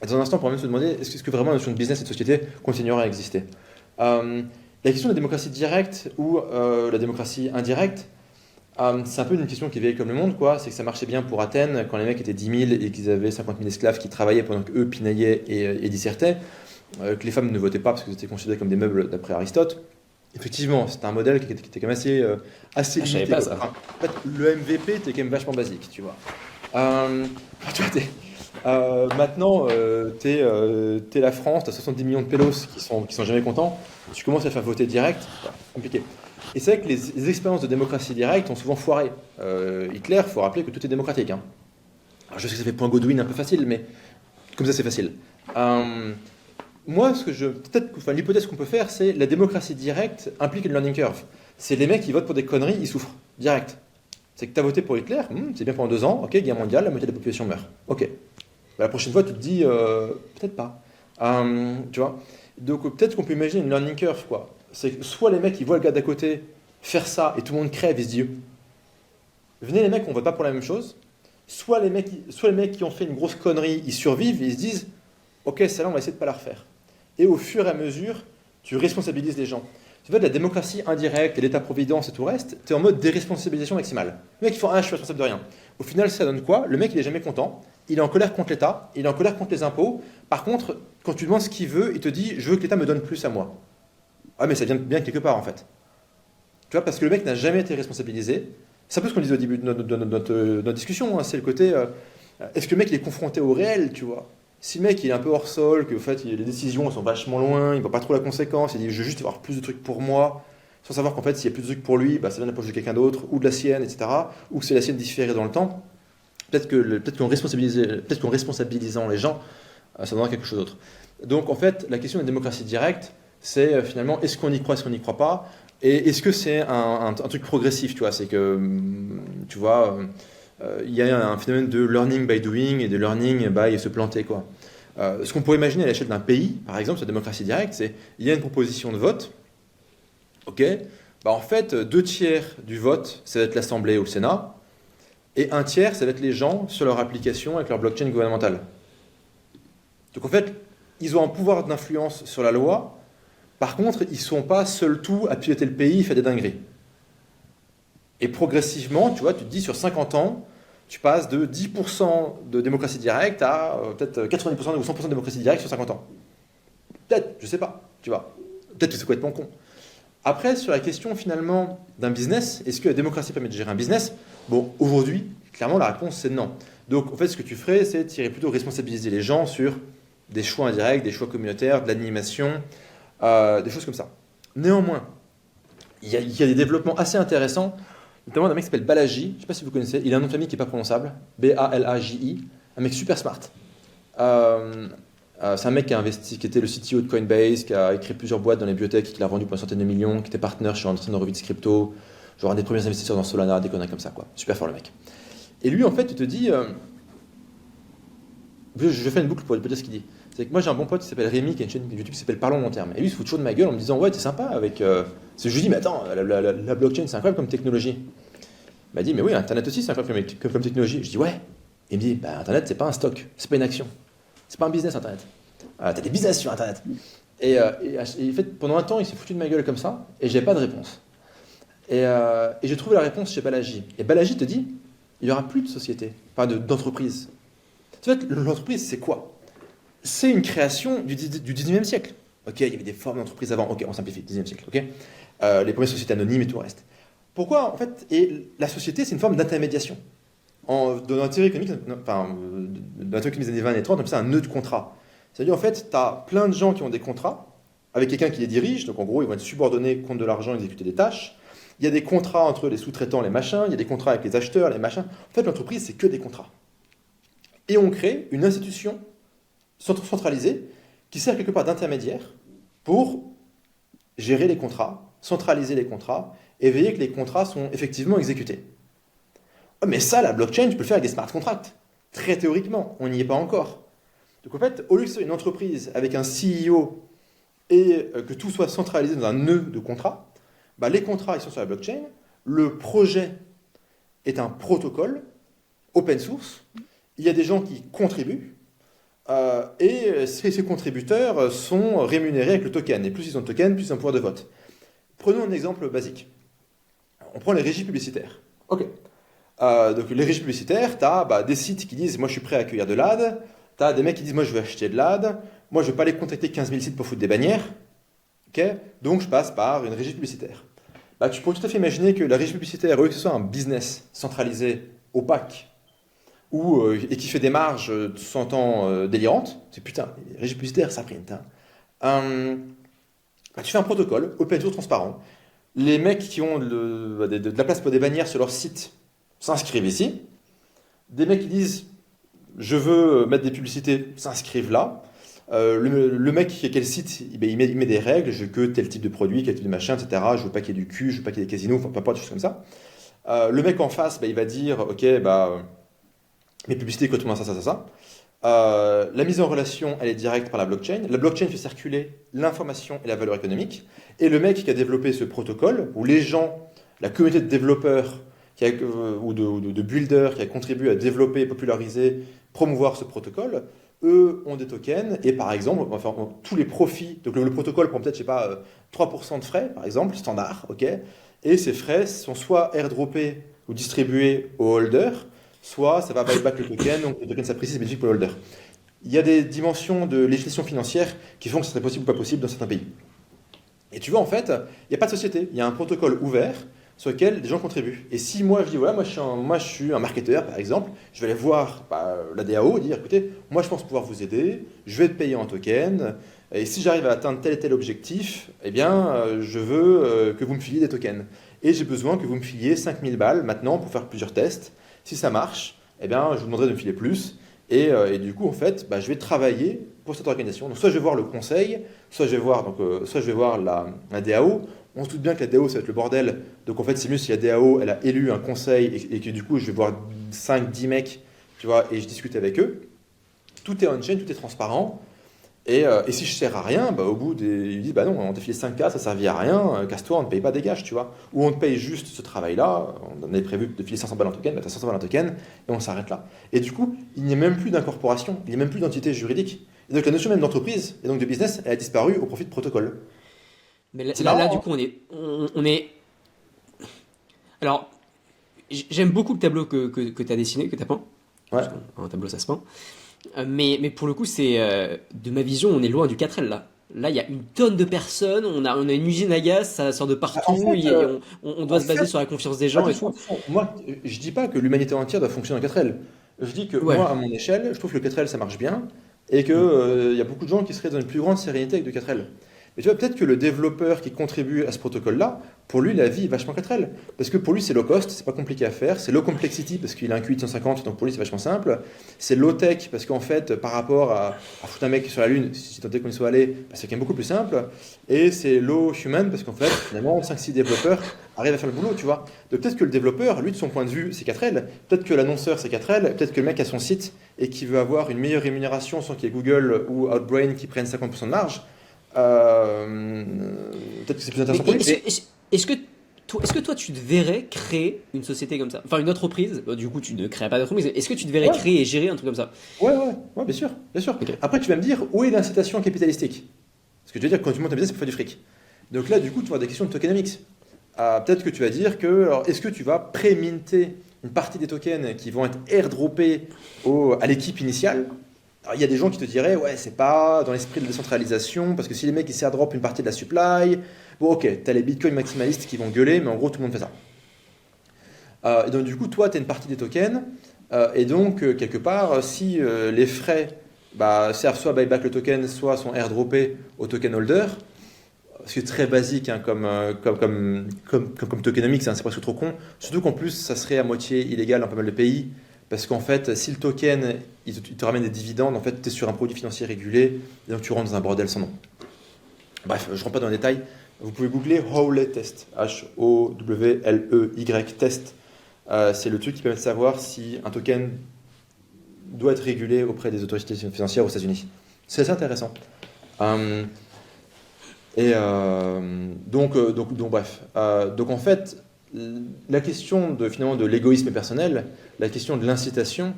Et dans un instant, on pourra même se demander est-ce que vraiment la notion de business et de société continuera à exister. La question de la démocratie directe ou la démocratie indirecte, c'est un peu une question qui vieillit comme le monde, quoi. C'est que ça marchait bien pour Athènes quand les mecs étaient 10 000 et qu'ils avaient 50 000 esclaves qui travaillaient pendant qu'eux pinaillaient et dissertaient. Que les femmes ne votaient pas parce qu'elles étaient considérées comme des meubles d'après Aristote. Effectivement, c'était un modèle qui était quand même assez limité. Je savais pas ça. En fait, le MVP était quand même vachement basique, tu vois. Maintenant, t'es la France, t'as 70 millions de pélos qui sont jamais contents. Tu commences à faire voter direct, compliqué. Et c'est vrai que les expériences de démocratie directe ont souvent foiré. Hitler, il faut rappeler que tout est démocratique. Hein. Alors, je sais que ça fait point Godwin un peu facile, mais comme ça c'est facile. Moi, l'hypothèse qu'on peut faire, c'est la démocratie directe implique une learning curve. C'est les mecs qui votent pour des conneries, ils souffrent, direct. C'est que tu as voté pour Hitler, c'est bien pendant 2 ans, ok, guerre mondiale, la moitié de la population meurt. Ok. La prochaine fois, tu te dis, peut-être pas. Tu vois. Donc peut-être qu'on peut imaginer une learning curve, quoi. C'est que soit les mecs, ils voient le gars d'à côté faire ça et tout le monde crève, ils se disent, venez les mecs, on vote pas pour la même chose. Soit les mecs qui ont fait une grosse connerie, ils survivent et ils se disent, ok, celle-là, on va essayer de pas la refaire. Et au fur et à mesure, tu responsabilises les gens. Tu vois, de la démocratie indirecte et l'État-providence et tout le reste, tu es en mode déresponsabilisation maximale. Les mecs, ils font je suis responsable de rien. Au final, ça donne quoi? Le mec, il est jamais content. Il est en colère contre l'État. Il est en colère contre les impôts. Par contre, quand tu demandes ce qu'il veut, il te dit je veux que l'État me donne plus à moi. Ah, mais ça vient bien quelque part, en fait. Tu vois, parce que le mec n'a jamais été responsabilisé. C'est un peu ce qu'on disait au début de notre discussion. Hein. C'est le côté est-ce que le mec, il est confronté au réel, tu vois? Si le mec il est un peu hors sol, que en fait, les décisions sont vachement loin, il ne voit pas trop la conséquence, il dit je veux juste avoir plus de trucs pour moi, sans savoir qu'en fait s'il y a plus de trucs pour lui, ça vient de la poche de quelqu'un d'autre, ou de la sienne, etc. Ou que c'est la sienne différée dans le temps. Peut-être qu'en responsabilisant les gens, ça donnera quelque chose d'autre. Donc en fait, la question de la démocratie directe, c'est finalement est-ce qu'on y croit, est-ce qu'on n'y croit pas, et est-ce que c'est un truc progressif, tu vois, c'est que, tu vois... il y a un phénomène de learning by doing et de learning by se planter, quoi. Ce qu'on pourrait imaginer à l'échelle d'un pays, par exemple, sur la démocratie directe, c'est il y a une proposition de vote, ok, en fait, 2/3 du vote, ça va être l'Assemblée ou le Sénat, et 1/3, ça va être les gens sur leur application avec leur blockchain gouvernementale. Donc en fait, ils ont un pouvoir d'influence sur la loi, par contre, ils ne sont pas seuls tout à piloter le pays et faire des dingueries. Et progressivement, tu vois, tu te dis sur 50 ans, tu passes de 10% de démocratie directe à peut-être 90% ou 100% de démocratie directe sur 50 ans. Peut-être, je sais pas, tu vois. Peut-être que c'est complètement con. Après, sur la question finalement d'un business, est-ce que la démocratie permet de gérer un business? Bon, aujourd'hui, clairement, la réponse c'est non. Donc, en fait, ce que tu ferais, c'est tirer plutôt responsabiliser les gens sur des choix indirects, des choix communautaires, de l'animation, des choses comme ça. Néanmoins, il y a des développements assez intéressants, notamment d'un mec qui s'appelle Balaji, je ne sais pas si vous connaissez, il a un nom de famille qui n'est pas prononçable, Balaji, un mec super smart. C'est un mec qui a investi, qui était le CTO de Coinbase, qui a écrit plusieurs boîtes dans les biotech, qui l'a vendu pour une centaine de millions, qui était partenaire chez Anderson Horowitz Crypto, genre un des premiers investisseurs dans Solana, des conneries comme ça, quoi. Super fort le mec. Et lui, en fait, il te dit, je vais faire une boucle pour dire ce qu'il dit. C'est que moi j'ai un bon pote qui s'appelle Rémi, qui a une chaîne YouTube qui s'appelle Parlons long terme. Et lui il se fout toujours de ma gueule en me disant ouais t'es sympa avec... Je lui dis mais attends, la blockchain c'est incroyable comme technologie. Il m'a dit mais oui Internet aussi c'est incroyable comme technologie. Je dis ouais. Il me dit bah Internet c'est pas un stock, c'est pas une action. C'est pas un business Internet. T'as des business sur Internet. Et en fait pendant un temps il s'est foutu de ma gueule comme ça et j'ai pas de réponse. Et j'ai trouvé la réponse chez Balaji. Et Balaji te dit il n'y aura plus de société, pas d'entreprise. En fait l'entreprise c'est quoi? C'est une création du 19e siècle. Ok, il y avait des formes d'entreprise avant. Ok, on simplifie, 19e siècle. Ok, les premières sociétés anonymes et tout le reste. Pourquoi en fait? Et la société, c'est une forme d'intermédiation. Dans la théorie économique, enfin, dans la théorie économique des années 20 et 30, on appelle ça un nœud de contrat. C'est-à-dire en fait, tu as plein de gens qui ont des contrats avec quelqu'un qui les dirige. Donc en gros, ils vont être subordonnés contre de l'argent, exécuter des tâches. Il y a des contrats entre les sous-traitants, les machins. Il y a des contrats avec les acheteurs, les machins. En fait, l'entreprise, c'est que des contrats. Et on crée une institution centralisé qui sert quelque part d'intermédiaire pour gérer les contrats, centraliser les contrats et veiller que les contrats sont effectivement exécutés. Oh, mais ça, la blockchain, tu peux le faire avec des smart contracts. Très théoriquement, on n'y est pas encore. Donc en fait, au lieu que ce soit une entreprise avec un CEO et que tout soit centralisé dans un nœud de contrat, bah, les contrats ils sont sur la blockchain, le projet est un protocole open source, il y a des gens qui contribuent, et ces contributeurs sont rémunérés avec le token. Et plus ils ont de token, plus ils ont de pouvoir de vote. Prenons un exemple basique. On prend les régies publicitaires. Ok. Donc les régies publicitaires, tu as des sites qui disent « moi je suis prêt à accueillir de l'AD », tu as des mecs qui disent « moi je veux acheter de l'AD », moi je ne vais pas aller contacter 15 000 sites pour foutre des bannières, ok, donc je passe par une régie publicitaire. Tu pourrais tout à fait imaginer que la régie publicitaire, au lieu que ce soit un business centralisé, opaque, et qui fait des marges de 100 ans délirantes, c'est putain, les régies publicitaires, ça print. Tu fais un protocole, open source, transparent. Les mecs qui ont de la place pour des bannières sur leur site s'inscrivent ici. Des mecs qui disent je veux mettre des publicités s'inscrivent là. Le mec qui a quel site, il met des règles, je veux que tel type de produit, quel type de machin, etc. Je veux pas qu'il y ait du cul, je veux pas qu'il y ait des casinos, enfin pas de choses comme ça. Le mec en face, il va dire ok, mes publicités correspondent à ça. La mise en relation, elle est directe par la blockchain. La blockchain fait circuler l'information et la valeur économique. Et le mec qui a développé ce protocole, ou les gens, la communauté de développeurs ou de builders qui a contribué à développer, populariser, promouvoir ce protocole, eux ont des tokens. Et par exemple, tous les profits, donc le protocole prend peut-être, 3% de frais, par exemple, standard, ok. Et ces frais sont soit airdroppés ou distribués aux holders, soit ça va buyback le token, donc le token s'apprécie, c'est bénéfique pour le holder. Il y a des dimensions de législation financière qui font que ce serait possible ou pas possible dans certains pays. Et tu vois, en fait, il n'y a pas de société, il y a un protocole ouvert sur lequel des gens contribuent. Et si moi je dis, voilà, moi je suis un marketeur, par exemple, je vais aller voir la DAO et dire, écoutez, moi je pense pouvoir vous aider, je vais te payer en token, et si j'arrive à atteindre tel et tel objectif, eh bien, je veux que vous me filiez des tokens. Et j'ai besoin que vous me filiez 5000 balles maintenant pour faire plusieurs tests. Si ça marche, eh bien, je vous demanderai de me filer plus. Et du coup, en fait, je vais travailler pour cette organisation. Donc, soit je vais voir le conseil, soit je vais voir la DAO. On se doute bien que la DAO, ça va être le bordel. Donc, en fait, c'est mieux si la DAO, elle a élu un conseil et que du coup, je vais voir 5-10 mecs, tu vois, et je discute avec eux. Tout est on-chain, tout est transparent. Et si je ne sers à rien, au bout ils disent non, on t'a filé 5K, ça ne servit à rien, casse-toi, on ne paye pas des gages, tu vois. Ou on te paye juste ce travail-là, on avait prévu de filer 500 balles en token, tu as 500 balles en token, et on s'arrête là. Et du coup, il n'y a même plus d'incorporation, il n'y a même plus d'entité juridique. Et donc la notion même d'entreprise et donc de business, elle a disparu au profit de protocole. Mais là, du coup, on est... Alors, J'aime beaucoup le tableau que tu as dessiné, que tu as peint. Ouais. Parce qu'un tableau, ça se peint. Mais pour le coup, de ma vision, on est loin du 4L là. Là, il y a une tonne de personnes, on a une usine à gaz, ça sort de partout, En fait, on doit en se baser fait, sur la confiance des gens et attention, tout. attention. Moi, je dis pas que l'humanité entière doit fonctionner en 4L. Je dis que Ouais. moi, à mon échelle, je trouve que le 4L, ça marche bien et que, il y a beaucoup de gens qui seraient dans une plus grande sérénité avec le 4L. Mais tu vois, peut-être que le développeur qui contribue à ce protocole-là, pour lui, la vie est vachement 4L. Parce que pour lui, c'est low cost, c'est pas compliqué à faire. C'est low complexity parce qu'il a un QI de 150, donc pour lui, c'est vachement simple. C'est low tech parce qu'en fait, par rapport à foutre un mec sur la Lune, si tant est qu'on y soit allé, bah, c'est quand même beaucoup plus simple. Et c'est low human parce qu'en fait, finalement, 5-6 développeurs arrivent à faire le boulot, tu vois. Donc peut-être que le développeur, lui, de son point de vue, c'est 4L. Peut-être que l'annonceur, c'est 4L. Peut-être que le mec a son site et qui veut avoir une meilleure rémunération sans qu'il y ait Google ou Outbrain qui prennent 50% de marge. Euh, Peut-être que c'est plus Mais intéressant pour lui. est-ce que toi, tu te verrais créer une société comme ça? Enfin, une entreprise, bah, du coup, tu ne créerais pas d'entreprise. Est-ce que tu te verrais Ouais. créer et gérer un truc comme ça? Ouais, bien sûr, bien sûr. Ok. Après, tu vas me dire, où est l'incitation capitalistique? Parce que tu veux dire que quand tu montes un business, c'est pour faire du fric. Donc là, du coup, tu vas avoir des questions de tokenomics. Peut-être que tu vas dire que, alors, est-ce que tu vas pré-minter une partie des tokens qui vont être airdroppés à l'équipe initiale? Alors, il y a des gens qui te diraient, ouais, c'est pas dans l'esprit de décentralisation, parce que si les mecs ils airdrop une partie de la supply, bon, ok, t'as les bitcoins maximalistes qui vont gueuler, mais en gros, tout le monde fait ça. Et donc, du coup, toi, tu as une partie des tokens, et donc, quelque part, si les frais bah, servent soit à buyback le token, soit sont airdroppés au token holder, ce qui est très basique hein, comme tokenomics, hein, c'est presque trop con. Surtout qu'en plus, ça serait à moitié illégal dans pas mal de pays, parce qu'en fait, si le token il te ramène des dividendes, en fait, tu es sur un produit financier régulé, et donc tu rentres dans un bordel sans nom. Bref, je ne rentre pas dans les détails. Vous pouvez googler Howley Test, Howley Test. C'est le truc qui permet de savoir si un token doit être régulé auprès des autorités financières aux États-Unis. C'est assez intéressant. Donc bref. Donc en fait, la question finalement de l'égoïsme personnel, la question de l'incitation,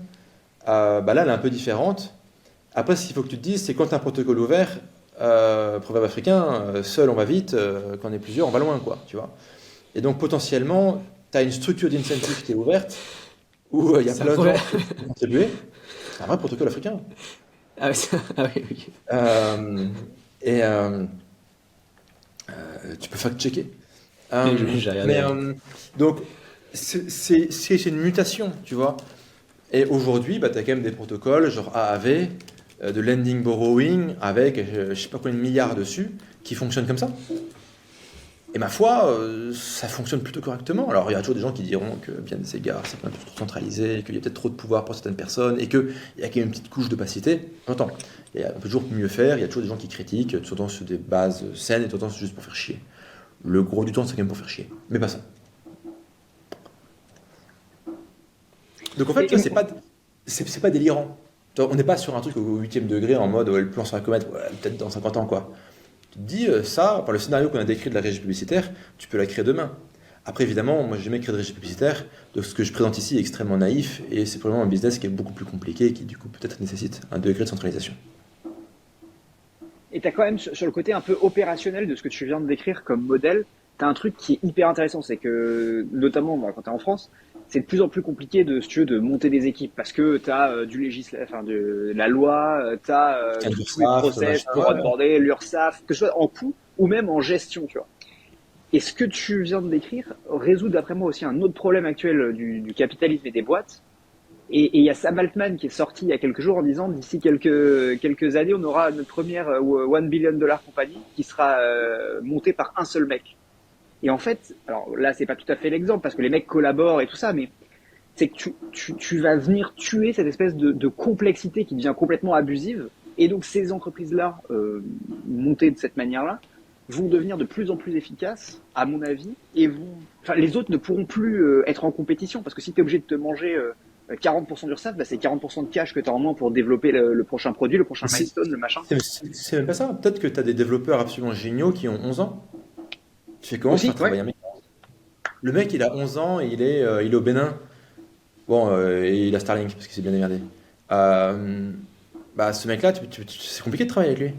bah là, elle est un peu différente. Après, ce qu'il faut que tu te dises, c'est quand tu as un protocole ouvert, proverbe africain, seul on va vite, quand on est plusieurs, on va loin, quoi, tu vois. Et donc potentiellement, tu as une structure d'incentive qui est ouverte, où il y a C'est plein un de gens problème. qui peuvent contribuer. C'est un vrai protocole africain. Ah, ah oui, ok. Euh, et tu peux fact-checker. J'ai regardé. Mais donc, c'est une mutation, tu vois. Et aujourd'hui, bah, tu as quand même des protocoles genre AAV, de lending borrowing, avec je sais pas combien de milliards dessus, qui fonctionnent comme ça. Et ma foi, ça fonctionne plutôt correctement. Alors, il y a toujours des gens qui diront que, bien des égards, c'est un peu trop centralisé, qu'il y a peut-être trop de pouvoir pour certaines personnes, et qu'il y a quand même une petite couche d'opacité. J'entends. On peut toujours mieux faire. Il y a toujours des gens qui critiquent, tout sur des bases saines, et tout juste pour faire chier. Le gros du temps, c'est quand même pour faire chier. Mais pas ça. Donc en fait, tu vois, c'est pas délirant. Tu vois, on n'est pas sur un truc au 8e degré en mode ouais, le plan sur la comète, ouais, peut-être dans 50 ans quoi. Tu te dis ça, par le scénario qu'on a décrit de la régie publicitaire, tu peux la créer demain. Après évidemment, moi j'ai jamais créé de régie publicitaire, donc ce que je présente ici est extrêmement naïf et c'est probablement un business qui est beaucoup plus compliqué et qui du coup peut-être nécessite un degré de centralisation. Et tu as quand même sur le côté un peu opérationnel de ce que tu viens de décrire comme modèle, tu as un truc qui est hyper intéressant, c'est que notamment moi, quand tu es en France, c'est de plus en plus compliqué de, si tu veux, de monter des équipes parce que tu as enfin, de la loi, tu as Tiens, tous les process machin, pour ouais. onboarder, l'URSSAF, que ce soit en coût ou même en gestion, tu vois. Et ce que tu viens de décrire résout d'après moi aussi un autre problème actuel du capitalisme et des boîtes. Et il y a Sam Altman qui est sorti il y a quelques jours en disant d'ici quelques années, on aura notre première $1 billion compagnie qui sera montée par un seul mec. Et en fait, alors là, c'est pas tout à fait l'exemple parce que les mecs collaborent et tout ça, mais c'est que tu vas venir tuer cette espèce de complexité qui devient complètement abusive. Et donc, ces entreprises-là, montées de cette manière-là, vont devenir de plus en plus efficaces, à mon avis, et les autres ne pourront plus être en compétition parce que si tu es obligé de te manger 40% d'URSSAF, bah, c'est 40% de cash que tu as en moins pour développer le prochain produit, le prochain milestone, le machin. C'est même pas ça. Peut-être que tu as des développeurs absolument géniaux qui ont 11 ans. Tu fais comment pour Aussi, faire travailler un mec? Le mec, il a 11 ans, il est au Bénin. Bon, et il a Starlink parce qu'il s'est bien démerdé. Bah, ce mec-là, c'est compliqué de travailler avec lui.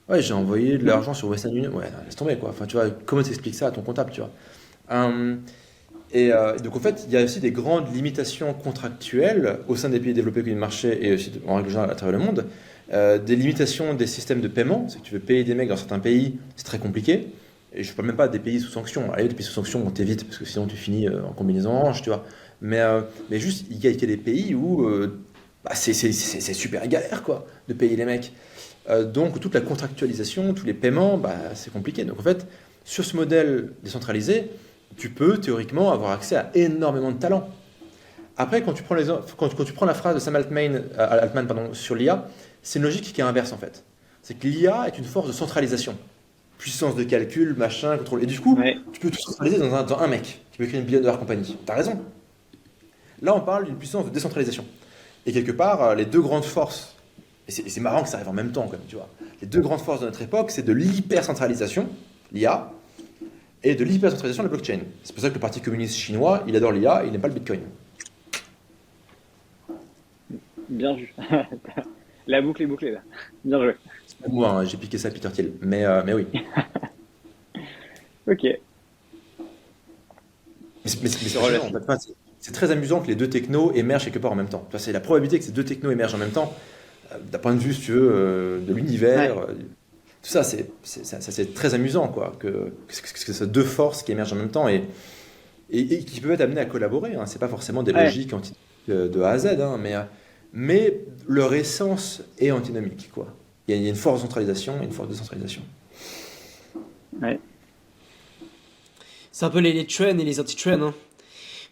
Ouais, j'ai envoyé de l'argent sur Western Union. Ouais, non, laisse tomber quoi. Enfin, tu vois, comment t'expliques ça à ton comptable, tu vois? Donc en fait, il y a aussi des grandes limitations contractuelles au sein des pays développés comme du marché et aussi en règle générale à travers le monde. Des limitations des systèmes de paiement, c'est que tu veux payer des mecs dans certains pays, c'est très compliqué. Et je ne parle même pas des pays sous sanctions. Allez, des pays sous sanctions, on t'évite parce que sinon tu finis en combinaison orange, tu vois. Mais juste, il y a des pays où c'est super galère quoi, de payer les mecs. Donc toute la contractualisation, tous les paiements, c'est compliqué. Donc en fait, sur ce modèle décentralisé, tu peux théoriquement avoir accès à énormément de talents. Après, quand tu prends la phrase de Sam Altman, sur l'IA, c'est une logique qui est inverse en fait. C'est que l'IA est une force de centralisation. Puissance de calcul, machin, contrôle. Et du coup, tu peux tout centraliser dans un mec qui peut créer une billion-dollar compagnie. T'as raison. Là, on parle d'une puissance de décentralisation. Et quelque part, les deux grandes forces, et c'est marrant que ça arrive en même temps, quand même, tu vois. Les deux grandes forces de notre époque, c'est de l'hypercentralisation, l'IA, et de l'hypercentralisation, la blockchain. C'est pour ça que le Parti communiste chinois, il adore l'IA et il n'aime pas le Bitcoin. Bien vu. La boucle est bouclée là. Bien joué. C'est pas moi, hein, j'ai piqué ça à Peter Thiel. Mais oui. Ok. Mais c'est amusant, en fait. C'est très amusant que les deux technos émergent quelque part en même temps. Enfin, c'est la probabilité que ces deux technos émergent en même temps, d'un point de vue, si tu veux, de l'univers. Tout ça, c'est très amusant, quoi, que ces deux forces qui émergent en même temps et qui peuvent être amenées à collaborer. Hein. C'est pas forcément des logiques de A à Z, hein, mais leur essence est antinomique, quoi. Il y a une force de centralisation et une force de décentralisation. Ouais. C'est un peu les trends et les anti-trends. Hein.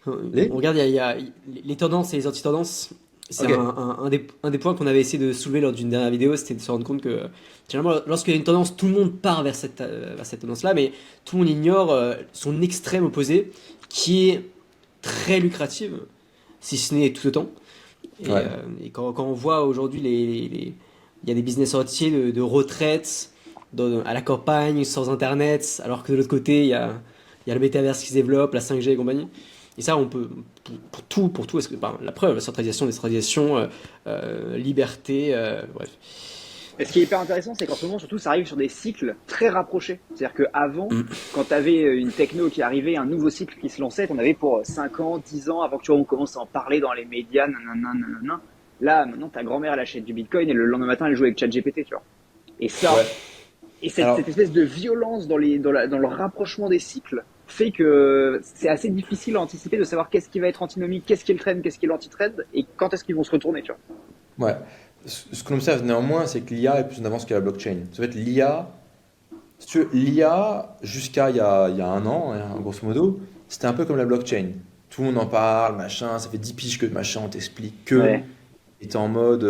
On regarde, il y a les tendances et les anti-tendances. C'est un des points qu'on avait essayé de soulever lors d'une dernière vidéo, c'était de se rendre compte que généralement, lorsqu'il y a une tendance, tout le monde part vers cette tendance-là, mais tout le monde ignore son extrême opposé, qui est très lucrative, si ce n'est tout autant. Et quand on voit aujourd'hui, il y a des business entiers de retraite à la campagne, sans Internet, alors que de l'autre côté, il y a le métaverse qui se développe, la 5G et compagnie. Et ça, on peut, pour tout, la preuve, la centralisation, décentralisation, liberté, bref. Et ce qui est hyper intéressant, c'est qu'en ce moment, surtout, ça arrive sur des cycles très rapprochés. C'est-à-dire qu'avant, quand tu avais une techno qui arrivait, un nouveau cycle qui se lançait, t'en avais pour 5 ans, 10 ans, avant que on commence à en parler dans les médias, nanana. Là, maintenant, ta grand-mère, elle achète du Bitcoin et le lendemain matin, elle joue avec ChatGPT, tu vois. Et ça, cette espèce de violence dans le rapprochement des cycles fait que c'est assez difficile à anticiper de savoir qu'est-ce qui va être antinomique, qu'est-ce qui est le trend, qu'est-ce qui est l'anti-trend, et quand est-ce qu'ils vont se retourner, tu vois. Ouais. Ce qu'on observe néanmoins, c'est que l'IA est plus en avance que la blockchain. En fait, l'IA, si tu veux, l'IA, jusqu'à il y a un an, hein, grosso modo, c'était un peu comme la blockchain. Tout le monde en parle, machin, ça fait 10 piges que machin, on t'explique que. Ouais. Et t'es en mode,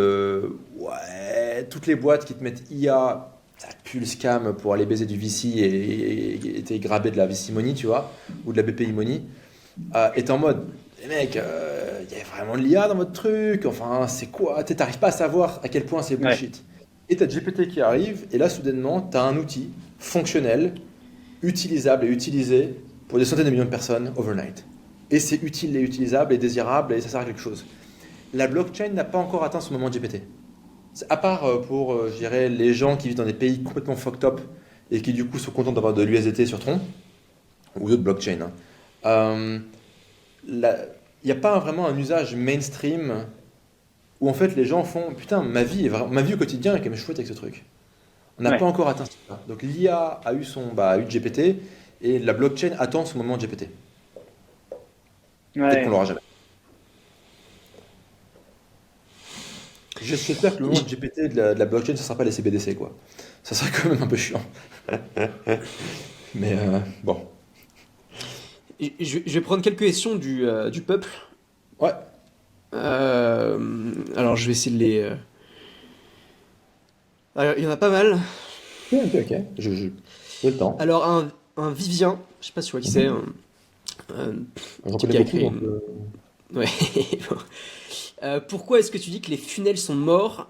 toutes les boîtes qui te mettent IA, ça pue le scam pour aller baiser du VC et t'es grabé de la VC Money, tu vois, ou de la BPI Money. Et t'es en mode, les mecs, il y a vraiment de l'IA dans votre truc, enfin, c'est quoi? T'arrives pas à savoir à quel point c'est bullshit. Et t'as GPT qui arrive, et là, soudainement, t'as un outil fonctionnel, utilisable et utilisé pour des centaines de millions de personnes overnight. Et c'est utile et utilisable et désirable, et ça sert à quelque chose. La blockchain n'a pas encore atteint ce moment de GPT. À part pour, je dirais, les gens qui vivent dans des pays complètement fucked up et qui du coup sont contents d'avoir de l'USDT sur Tron ou d'autres blockchains. Il n'y a pas vraiment un usage mainstream où en fait les gens font putain, ma vie au quotidien est quand même chouette avec ce truc. On n'a pas encore atteint ça. Donc l'IA a eu eu GPT et la blockchain attend son moment de GPT. Peut-être qu'on l'aura jamais. J'espère que le moment de GPT de la blockchain, ça ne sera pas les CBDC, quoi. Ça serait quand même un peu chiant. Mais bon. Je vais prendre quelques questions du peuple. Ouais. Alors, je vais essayer de les... Alors, il y en a pas mal. Ok. J'ai le temps. Alors, un Vivien, je sais pas si tu vois qui c'est. J'en connais beaucoup. Donc, Ouais. Pourquoi est-ce que tu dis que les funnels sont morts?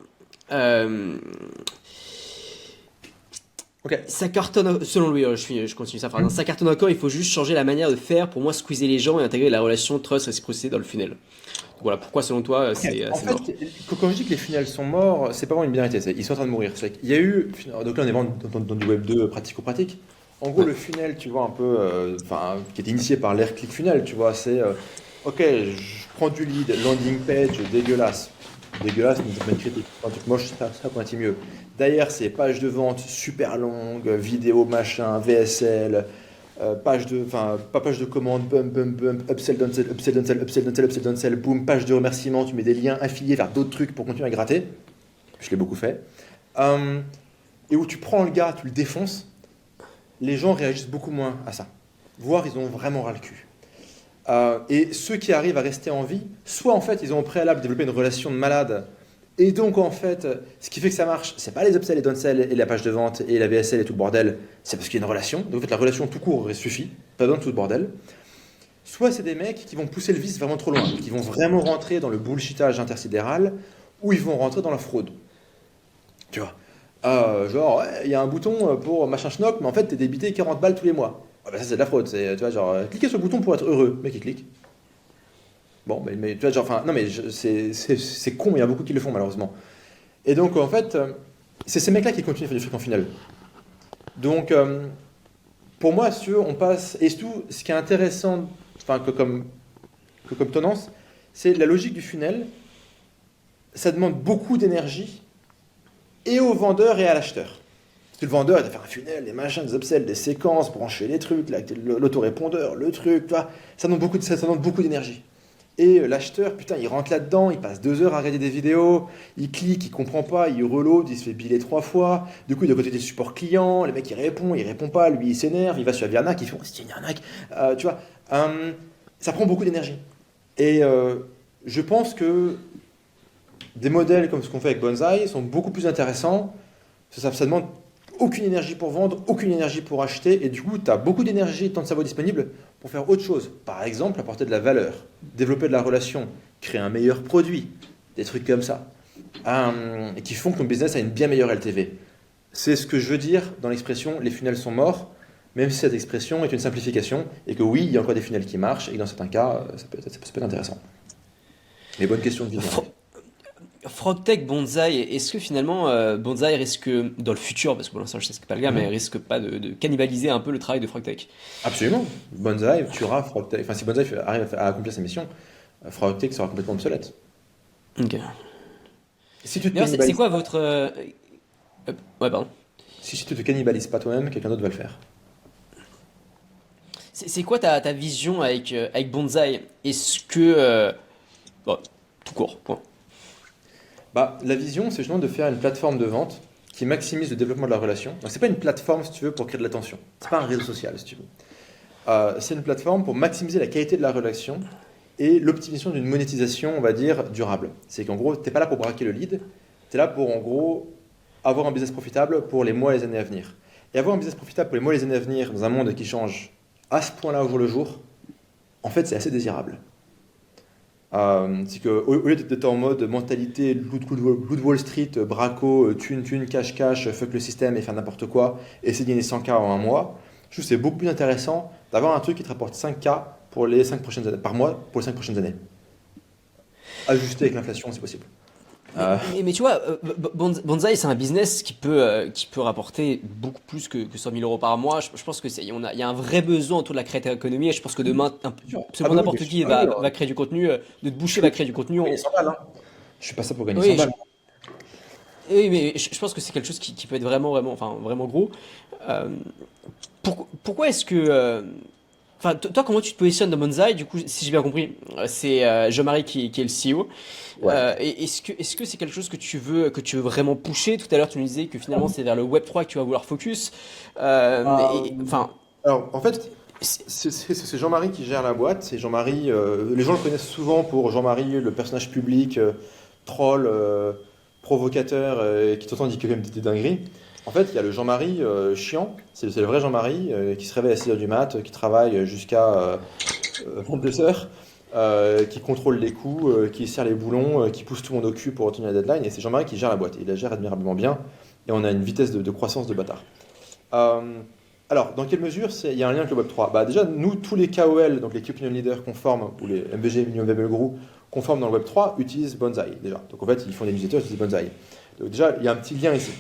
Ça cartonne, selon lui, je continue sa phrase. Ça cartonne encore, il faut juste changer la manière de faire pour moi, squeezer les gens et intégrer la relation trust réciprocité dans le funnel. Donc voilà, pourquoi selon toi c'est mort? Quand je dis que les funnels sont morts, c'est pas vraiment une binarité, ils sont en train de mourir. Il y a eu, donc là on est vraiment dans du Web 2 pratico-pratique, En gros, le funnel, tu vois, un peu, qui est initié par l'ère ClickFunnels, tu vois, c'est, ok, je prends du lead, landing page, dégueulasse. Dégueulasse, mais critique. Un truc moche, ça pointille mieux. Derrière, c'est page de vente super longue, vidéo, machin, VSL, pas page de commande, bump, upsell, downsell, upsell, downsell, upsell, downsell, upsell, downsell, boom, page de remerciement, tu mets des liens affiliés vers d'autres trucs pour continuer à gratter. Je l'ai beaucoup fait. Et où tu prends le gars, tu le défonces, les gens réagissent beaucoup moins à ça. Voire ils ont vraiment ras le cul. Et ceux qui arrivent à rester en vie, soit en fait ils ont au préalable développé une relation de malade, et donc en fait ce qui fait que ça marche, c'est pas les upsells et downsells et la page de vente et la VSL et tout le bordel, c'est parce qu'il y a une relation. Donc en fait la relation tout court suffit, pas besoin de tout le bordel. Soit c'est des mecs qui vont pousser le vice vraiment trop loin, qui vont vraiment rentrer dans le bullshitage intersidéral, ou ils vont rentrer dans la fraude. Tu vois. Genre, ouais, il y a un bouton pour machin schnock, mais en fait, t'es débité 40 balles tous les mois. Ah bah ça, c'est de la fraude. Tu vois, genre, cliquez sur le bouton pour être heureux. Le mec, il clique. Bon, mais tu vois, genre, enfin, non, mais c'est con, il y a beaucoup qui le font, malheureusement. Et donc, en fait, c'est ces mecs-là qui continuent à faire du fric en final. Donc, pour moi, si tu veux, on passe. Et surtout, ce qui est intéressant, enfin, comme tendance, c'est la logique du funnel. Ça demande beaucoup d'énergie et au vendeur et à l'acheteur. Parce que le vendeur, il va faire un funnel, des machins, des upsells, des séquences, brancher les trucs, l'autorépondeur, le truc, tu vois. Ça demande beaucoup d'énergie. Et l'acheteur, putain, il rentre là-dedans, il passe 2 heures à regarder des vidéos, il clique, il comprend pas, il reload, il se fait biller 3 fois. Du coup, il est à côté des supports clients, le mec il répond pas, lui il s'énerve, il va sur la Viarnac, il fait, oh, c'est une arnaque. Tu vois, ça prend beaucoup d'énergie. Et je pense que des modèles comme ce qu'on fait avec Bonsai sont beaucoup plus intéressants. Ça demande aucune énergie pour vendre, aucune énergie pour acheter, et du coup, tu as beaucoup d'énergie et de temps de cerveau disponible pour faire autre chose. Par exemple, apporter de la valeur, développer de la relation, créer un meilleur produit, des trucs comme ça, et qui font que ton business a une bien meilleure LTV. C'est ce que je veux dire dans l'expression « les funnels sont morts », même si cette expression est une simplification, et que oui, il y a encore des funnels qui marchent, et que dans certains cas, ça peut être intéressant. Mais bonne question de vision. Frogtech, Bonsai, est-ce que finalement Bonsai risque, dans le futur, parce que pour l'instant je sais que c'est pas le cas, mais risque pas de cannibaliser un peu le travail de Frogtech? Absolument. Bonsai tuera Frogtech. Enfin, si Bonsai arrive à accomplir sa mission, Frogtech sera complètement obsolète. Ok. Si tu te D'ailleurs, c'est cannibalises, quoi votre... ouais, pardon. si tu te cannibalises pas toi-même, quelqu'un d'autre va le faire. C'est quoi ta vision avec Bonsai? Est-ce que... bon, tout court, point. Bah, la vision, c'est justement de faire une plateforme de vente qui maximise le développement de la relation. Donc, c'est pas une plateforme, si tu veux, pour créer de l'attention. C'est pas un réseau social, si tu veux. C'est une plateforme pour maximiser la qualité de la relation et l'optimisation d'une monétisation, on va dire, durable. C'est qu'en gros, tu n'es pas là pour braquer le lead, tu es là pour, en gros, avoir un business profitable pour les mois et les années à venir. Et avoir un business profitable pour les mois et les années à venir dans un monde qui change à ce point-là au jour le jour, en fait, c'est assez désirable. C'est qu'au lieu d'être en mode mentalité loup de Wall Street, braco, thune, cash, fuck le système et faire n'importe quoi, et essayer de gagner 100K en un mois, je trouve que c'est beaucoup plus intéressant d'avoir un truc qui te rapporte 5K pour les 5 prochaines années, par mois pour les 5 prochaines années. Ajusté avec l'inflation si possible. Mais tu vois, Bonsai, c'est un business qui peut rapporter beaucoup plus que 100 000 euros par mois. Je pense que il y a un vrai besoin autour de la création économie. Et je pense que demain, absolument n'importe qui va créer du contenu, de te boucher va créer du contenu. Gagner 100 balles, hein. Je suis pas ça pour gagner 100 Oui, balles. oui, mais je pense que c'est quelque chose qui peut être vraiment gros. Euh, Pourquoi est-ce que... Enfin, toi, comment tu te positionnes dans Bonsai? Du coup, si j'ai bien compris, c'est Jean-Marie qui est le CEO. Ouais. Et est-ce que c'est quelque chose que tu veux vraiment pousser? Tout à l'heure, tu nous disais que finalement, c'est vers le Web3 que tu vas vouloir focus. Enfin, Alors, en fait, c'est Jean-Marie qui gère la boîte. C'est Jean-Marie. Les gens le connaissent souvent pour Jean-Marie, le personnage public, troll, provocateur, qui t'entend dire quand même des dingueries. En fait, il y a le Jean-Marie chiant. C'est le vrai Jean-Marie qui se réveille à 6h du mat, qui travaille jusqu'à 22h, qui contrôle les coûts, qui serre les boulons, qui pousse tout le monde au cul pour obtenir la deadline. Et c'est Jean-Marie qui gère la boîte. Et il la gère admirablement bien. Et on a une vitesse de croissance de bâtard. Alors, dans quelle mesure il y a un lien avec le Web3? Bah, déjà, nous, tous les KOL, donc les Key Opinion Leaders qu'on forme, ou les MVG, Minimum Viable Group, qu'on forme dans le Web3, utilisent Bonsai, déjà. Donc, en fait, ils font des newsletters, ils utilisent Bonsai. Donc, déjà, il y a un petit lien ici.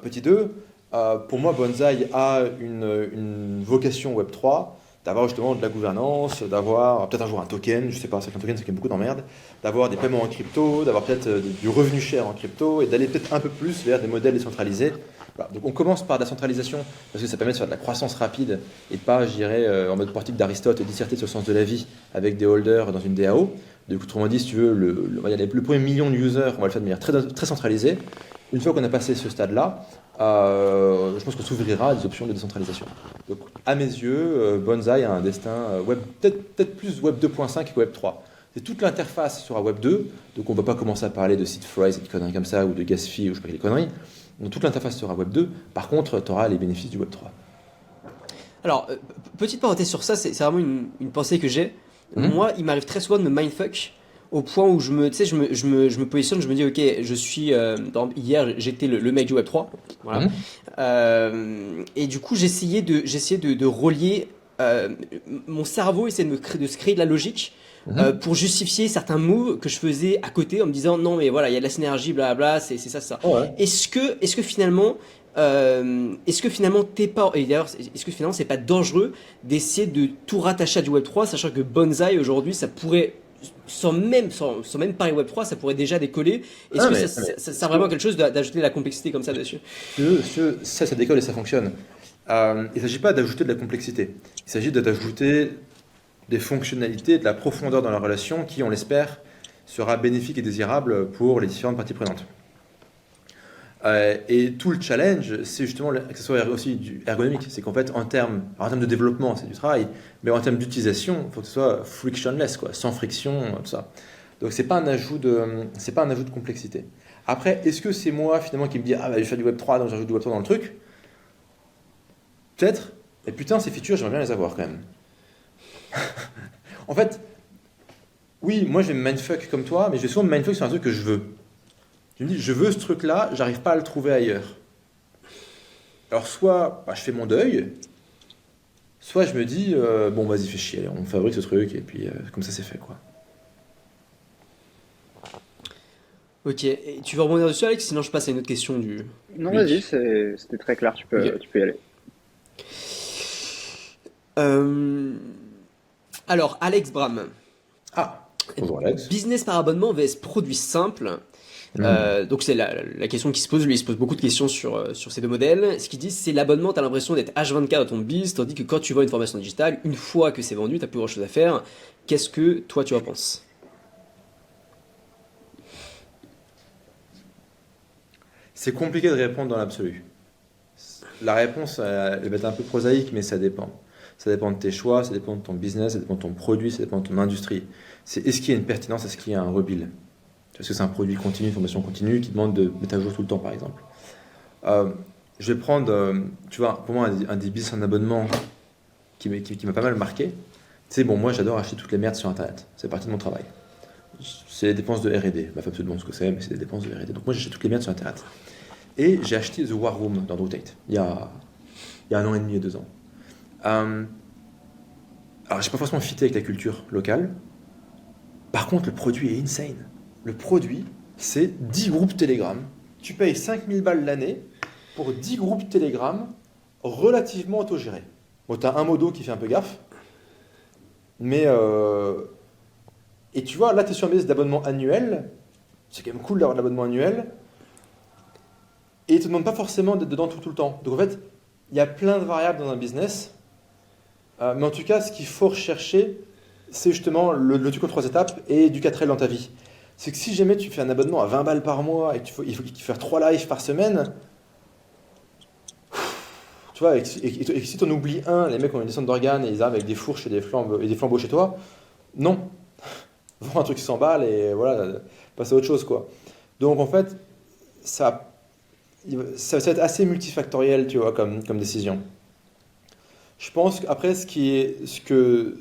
Petit 2, Pour moi, Bonsaï a une vocation Web3 d'avoir justement de la gouvernance, d'avoir peut-être un jour un token, je sais pas, c'est qu'un token c'est quand même beaucoup d'emmerde, d'avoir des paiements en crypto, d'avoir peut-être du revenu cher en crypto et d'aller peut-être un peu plus vers des modèles décentralisés. Voilà. Donc on commence par la centralisation parce que ça permet de faire de la croissance rapide et pas, je dirais, en mode portique d'Aristote, disserter sur le sens de la vie avec des holders dans une DAO. Donc autrement dit, si tu veux, le premier million de users, on va le faire de manière très, très centralisée. Une fois qu'on a passé ce stade-là, je pense qu'on s'ouvrira à des options de décentralisation. Donc, à mes yeux, Bonsaï a un destin web, peut-être plus Web 2.5 que Web 3. C'est toute l'interface sera Web 2, donc on ne va pas commencer à parler de seed phrase et de conneries comme ça, ou de gas fee, ou je sais pas quelles conneries. Donc toute l'interface sera Web 2. Par contre, tu auras les bénéfices du Web 3. Alors, petite parenthèse sur ça, c'est vraiment une pensée que j'ai. Moi, il m'arrive très souvent de me mindfuck au point où je me positionne, je me dis, ok, je suis. Par exemple, hier, j'étais le mec du Web3. Voilà. Et du coup, j'essayais de relier. Mon cerveau essayait de se créer de la logique. Pour justifier certains moves que je faisais à côté en me disant non mais voilà il y a de la synergie blablabla c'est ça ça. Ouais. Est-ce que finalement t'es pas et d'ailleurs est-ce que finalement c'est pas dangereux d'essayer de tout rattacher à du Web3 sachant que Bonsaï aujourd'hui ça pourrait sans même parler Web3 ça pourrait déjà décoller. Est-ce que ça sert vraiment à quelque chose d'ajouter de la complexité comme ça dessus? Ça décolle et ça fonctionne. Il ne s'agit pas d'ajouter de la complexité. Il s'agit d'ajouter des fonctionnalités, de la profondeur dans la relation qui, on l'espère, sera bénéfique et désirable pour les différentes parties prenantes. Et tout le challenge, c'est justement que ce soit aussi du ergonomique. C'est qu'en fait, en termes de développement, c'est du travail, mais en termes d'utilisation, il faut que ce soit frictionless, quoi, sans friction, tout ça. Donc, c'est pas un ajout de complexité. Après, est-ce que c'est moi, finalement, qui me dis « Ah, bah, je vais faire du Web3, donc j'ajoute du Web3 dans le truc ?» Peut-être. Et putain, ces features, j'aimerais bien les avoir quand même. En fait, oui, moi je vais me mindfuck comme toi, mais je vais souvent me mindfuck sur un truc que je veux. Je me dis, je veux ce truc-là, j'arrive pas à le trouver ailleurs. Alors soit je fais mon deuil, soit je me dis, bon vas-y fais chier, allez, on fabrique ce truc, et puis comme ça c'est fait quoi. Ok, et tu veux rebondir dessus Alex, sinon je passe à une autre question du... Non, Luc. vas-y, c'était très clair, tu peux y aller. Alors, Alex Bram. Ah, bonjour Alex. Business par abonnement vs produit simple. Donc c'est la question qui se pose. Lui, il se pose beaucoup de questions sur ces deux modèles. Ce qu'il dit, c'est l'abonnement, tu as l'impression d'être H24 dans ton biz, tandis que quand tu vends une formation digitale, une fois que c'est vendu, tu n'as plus grand chose à faire. Qu'est-ce que toi tu en penses? C'est compliqué de répondre dans l'absolu. La réponse, elle va être un peu prosaïque, mais ça dépend. Ça dépend de tes choix, ça dépend de ton business, ça dépend de ton produit, ça dépend de ton industrie. Est-ce qu'il y a une pertinence, est-ce qu'il y a un rebuild? Est-ce que c'est un produit continu, une formation continue qui demande de mettre à jour tout le temps, par exemple? Je vais prendre, tu vois, pour moi, un des business en abonnement qui m'a pas mal marqué. C'est bon, moi j'adore acheter toutes les merdes sur Internet. C'est partie de mon travail. C'est les dépenses de R&D. Bah, faut absolument ce que c'est, mais c'est des dépenses de R&D. Donc moi j'achète toutes les merdes sur Internet. Et j'ai acheté The War Room d'Andrew Tate il y a 1 an et demi et 2 ans. Alors j'ai pas forcément fité avec la culture locale. Par contre, le produit est insane. Le produit, c'est 10 groupes Telegram. Tu payes 5000 balles l'année pour 10 groupes Telegram relativement autogérés. Bon, tu as un modo qui fait un peu gaffe. Mais... Et tu vois, là, tu es sur un business d'abonnement annuel. C'est quand même cool d'avoir de l'abonnement annuel. Et ils ne te demandent pas forcément d'être dedans tout le temps. Donc en fait, il y a plein de variables dans un business. Mais en tout cas, ce qu'il faut rechercher, c'est justement le truc en 3 étapes et du 4L dans ta vie. C'est que si jamais tu fais un abonnement à 20 balles par mois et qu'il faut faire 3 lives par semaine, tu vois, et que si tu en oublies un, les mecs ont une descente d'organes et ils arrivent avec des fourches et des flambeaux chez toi, non. Vends un truc 100 balles et voilà, passe à autre chose, quoi. Donc en fait, ça va être assez multifactoriel, tu vois, comme décision. Je pense qu'après, ce que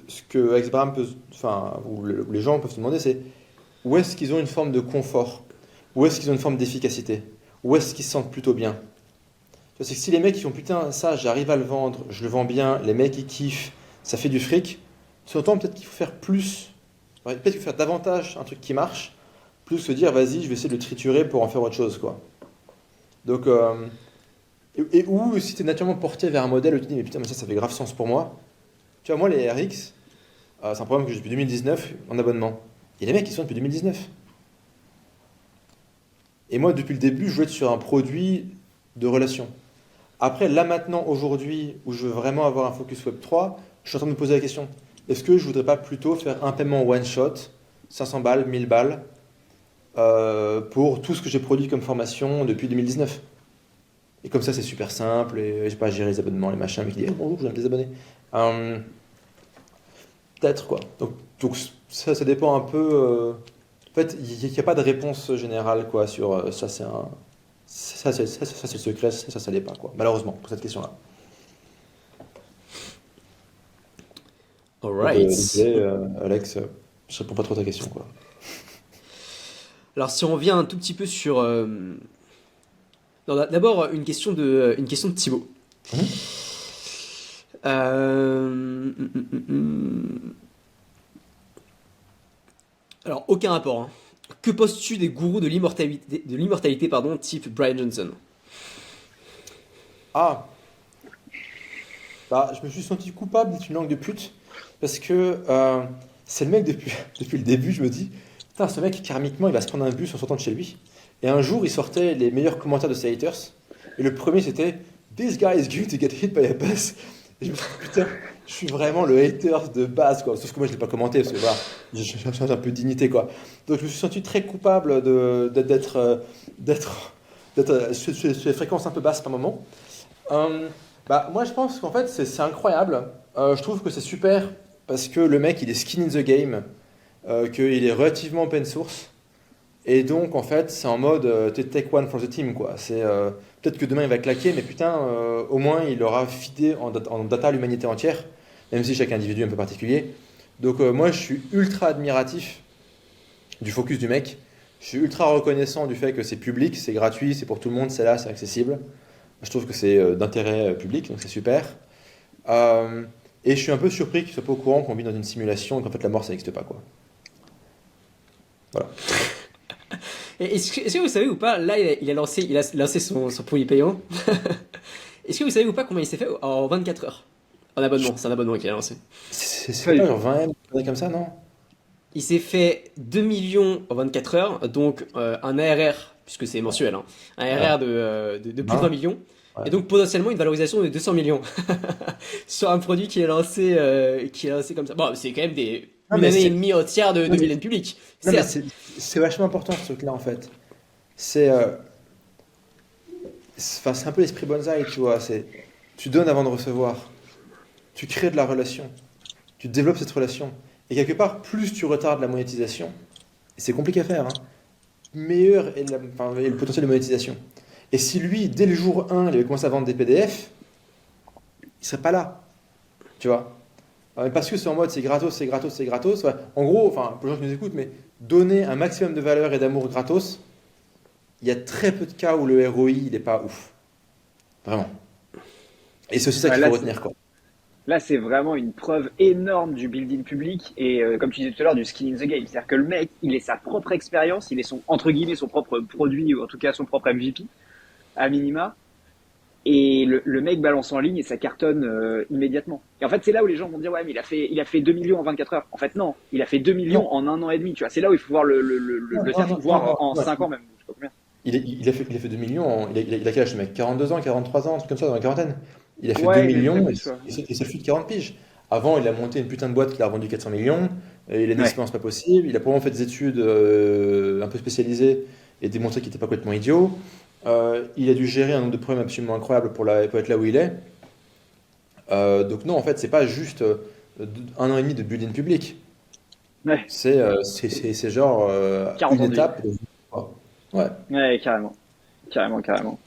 Xbraham peut, enfin, ou les gens peuvent se demander, c'est où est-ce qu'ils ont une forme de confort? Où est-ce qu'ils ont une forme d'efficacité? Où est-ce qu'ils se sentent plutôt bien? C'est que si les mecs ils font putain, ça, j'arrive à le vendre, je le vends bien, les mecs ils kiffent, ça fait du fric, c'est autant peut-être qu'il faut faire plus, peut-être qu'il faut faire davantage un truc qui marche, plus que se dire vas-y, je vais essayer de le triturer pour en faire autre chose, quoi. Donc, Et ou si tu es naturellement porté vers un modèle où tu te dis, mais putain, mais ça fait grave sens pour moi. Tu vois, moi, les RX, c'est un programme que j'ai depuis 2019 en abonnement. Et les mecs, ils sont depuis 2019. Et moi, depuis le début, je veux être sur un produit de relation. Après, là maintenant, aujourd'hui, où je veux vraiment avoir un focus Web3, je suis en train de me poser la question, est-ce que je voudrais pas plutôt faire un paiement one shot, 500 balles, 1000 balles, pour tout ce que j'ai produit comme formation depuis 2019? Et comme ça, c'est super simple, et j'ai pas à gérer les abonnements, les machins, mais qui disent, bonjour, je viens de les abonner. Peut-être quoi. Donc ça dépend un peu. En fait, il n'y a pas de réponse générale quoi sur ça, c'est un. Ça, c'est le secret, ça l'est pas, quoi. Malheureusement, pour cette question-là. Donc, Alright. désolé, Alex, je réponds pas trop à ta question, quoi. Alors si on revient un tout petit peu sur... non, d'abord une question de Thibaut. Mhm. Alors aucun rapport, hein. Que penses-tu des gourous de l'immortalité pardon, type Brian Johnson? Ah, bah, je me suis senti coupable d'être une langue de pute, parce que c'est le mec depuis le début, je me dis, putain, ce mec, karmiquement, il va se prendre un bus en sortant de chez lui. Et un jour, il sortait les meilleurs commentaires de ses haters, et le premier, c'était This guy is going to get hit by a bus. Et je me suis dit, putain, je suis vraiment le hater de base, quoi. Sauf que moi, je ne l'ai pas commenté, parce que voilà, j'ai un peu de dignité, quoi. Donc, je me suis senti très coupable d'être sur les fréquences un peu basses par moment. Bah, moi, je pense qu'en fait, c'est incroyable. Je trouve que c'est super parce que le mec, il est skin in the game, qu'il est relativement open source. Et donc, en fait, c'est en mode take one for the team, quoi. Peut-être que demain, il va claquer, mais putain, au moins, il aura fidé en data l'humanité entière, même si chaque individu est un peu particulier. Donc, moi, je suis ultra admiratif du focus du mec. Je suis ultra reconnaissant du fait que c'est public, c'est gratuit, c'est pour tout le monde, c'est là, c'est accessible. Je trouve que c'est d'intérêt public, donc c'est super. Et je suis un peu surpris qu'il ne soit pas au courant qu'on vit dans une simulation et qu'en fait la mort ça n'existe pas, quoi. Voilà. Et est-ce que vous savez ou pas, là il a lancé son produit payant. Est-ce que vous savez ou pas combien il s'est fait en 24 heures? En abonnement, c'est un abonnement qu'il a lancé. C'est pas genre 20 M, comme ça, non? Il s'est fait 2 millions en 24 heures, donc un ARR, puisque c'est mensuel, hein, un ARR de plus de 20 millions, Ouais. et donc potentiellement une valorisation de 200 millions sur un produit qui est lancé comme ça. Bon, c'est quand même Non, une mais année et c'est demie entière de non, mais- vilaine public, non, mais certes. c'est vachement important ce truc-là en fait. C'est enfin, c'est un peu l'esprit bonsaï, tu vois. Tu donnes avant de recevoir. Tu crées de la relation. Tu développes cette relation. Et quelque part, plus tu retardes la monétisation, et c'est compliqué à faire, hein, meilleur est le potentiel de monétisation. Et si lui, dès le jour 1, il avait commencé à vendre des PDF, il serait pas là, tu vois. Parce que c'est en mode c'est gratos, c'est gratos, c'est gratos. Ouais. En gros, enfin, pour les gens qui nous écoutent, mais donner un maximum de valeur et d'amour gratos, il y a très peu de cas où le ROI, il n'est pas ouf. Vraiment. Et c'est aussi ça Ouais, qu'il faut retenir, quoi. là, c'est vraiment une preuve énorme du building public et comme tu disais tout à l'heure, du skin in the game. C'est-à-dire que le mec, il est sa propre expérience, il est son, entre guillemets, son propre produit ou en tout cas son propre MVP à minima. Et le mec balance en ligne et ça cartonne immédiatement. Et en fait, c'est là où les gens vont dire ouais, mais il a fait 2 millions en 24 heures. En fait, non, il a fait 2 Non, millions en un an et demi. Tu vois, c'est là où il faut voir non, le non, cercle, non, non, voire en non, 5 ouais. ans même. Je sais pas combien. Il a fait 2 millions, il a quel âge ce mec? 42 ans, 43 ans, un truc comme ça, dans la quarantaine. Il a fait 2 Ouais, même millions plus, ouais. et ça fait 40 piges. Avant, il a monté une putain de boîte qu'il a revendu 400 millions, et il a une Ouais. expérience pas possible, il a probablement fait des études un peu spécialisées et démontré qu'il n'était pas complètement idiot. Il a dû gérer un nombre de problèmes absolument incroyable pour être là où il est. Donc non, en fait, c'est pas juste un an et demi de building public. Ouais. C'est genre 40 une ans de vie. étape. Ouais. Ouais, carrément. Carrément, carrément.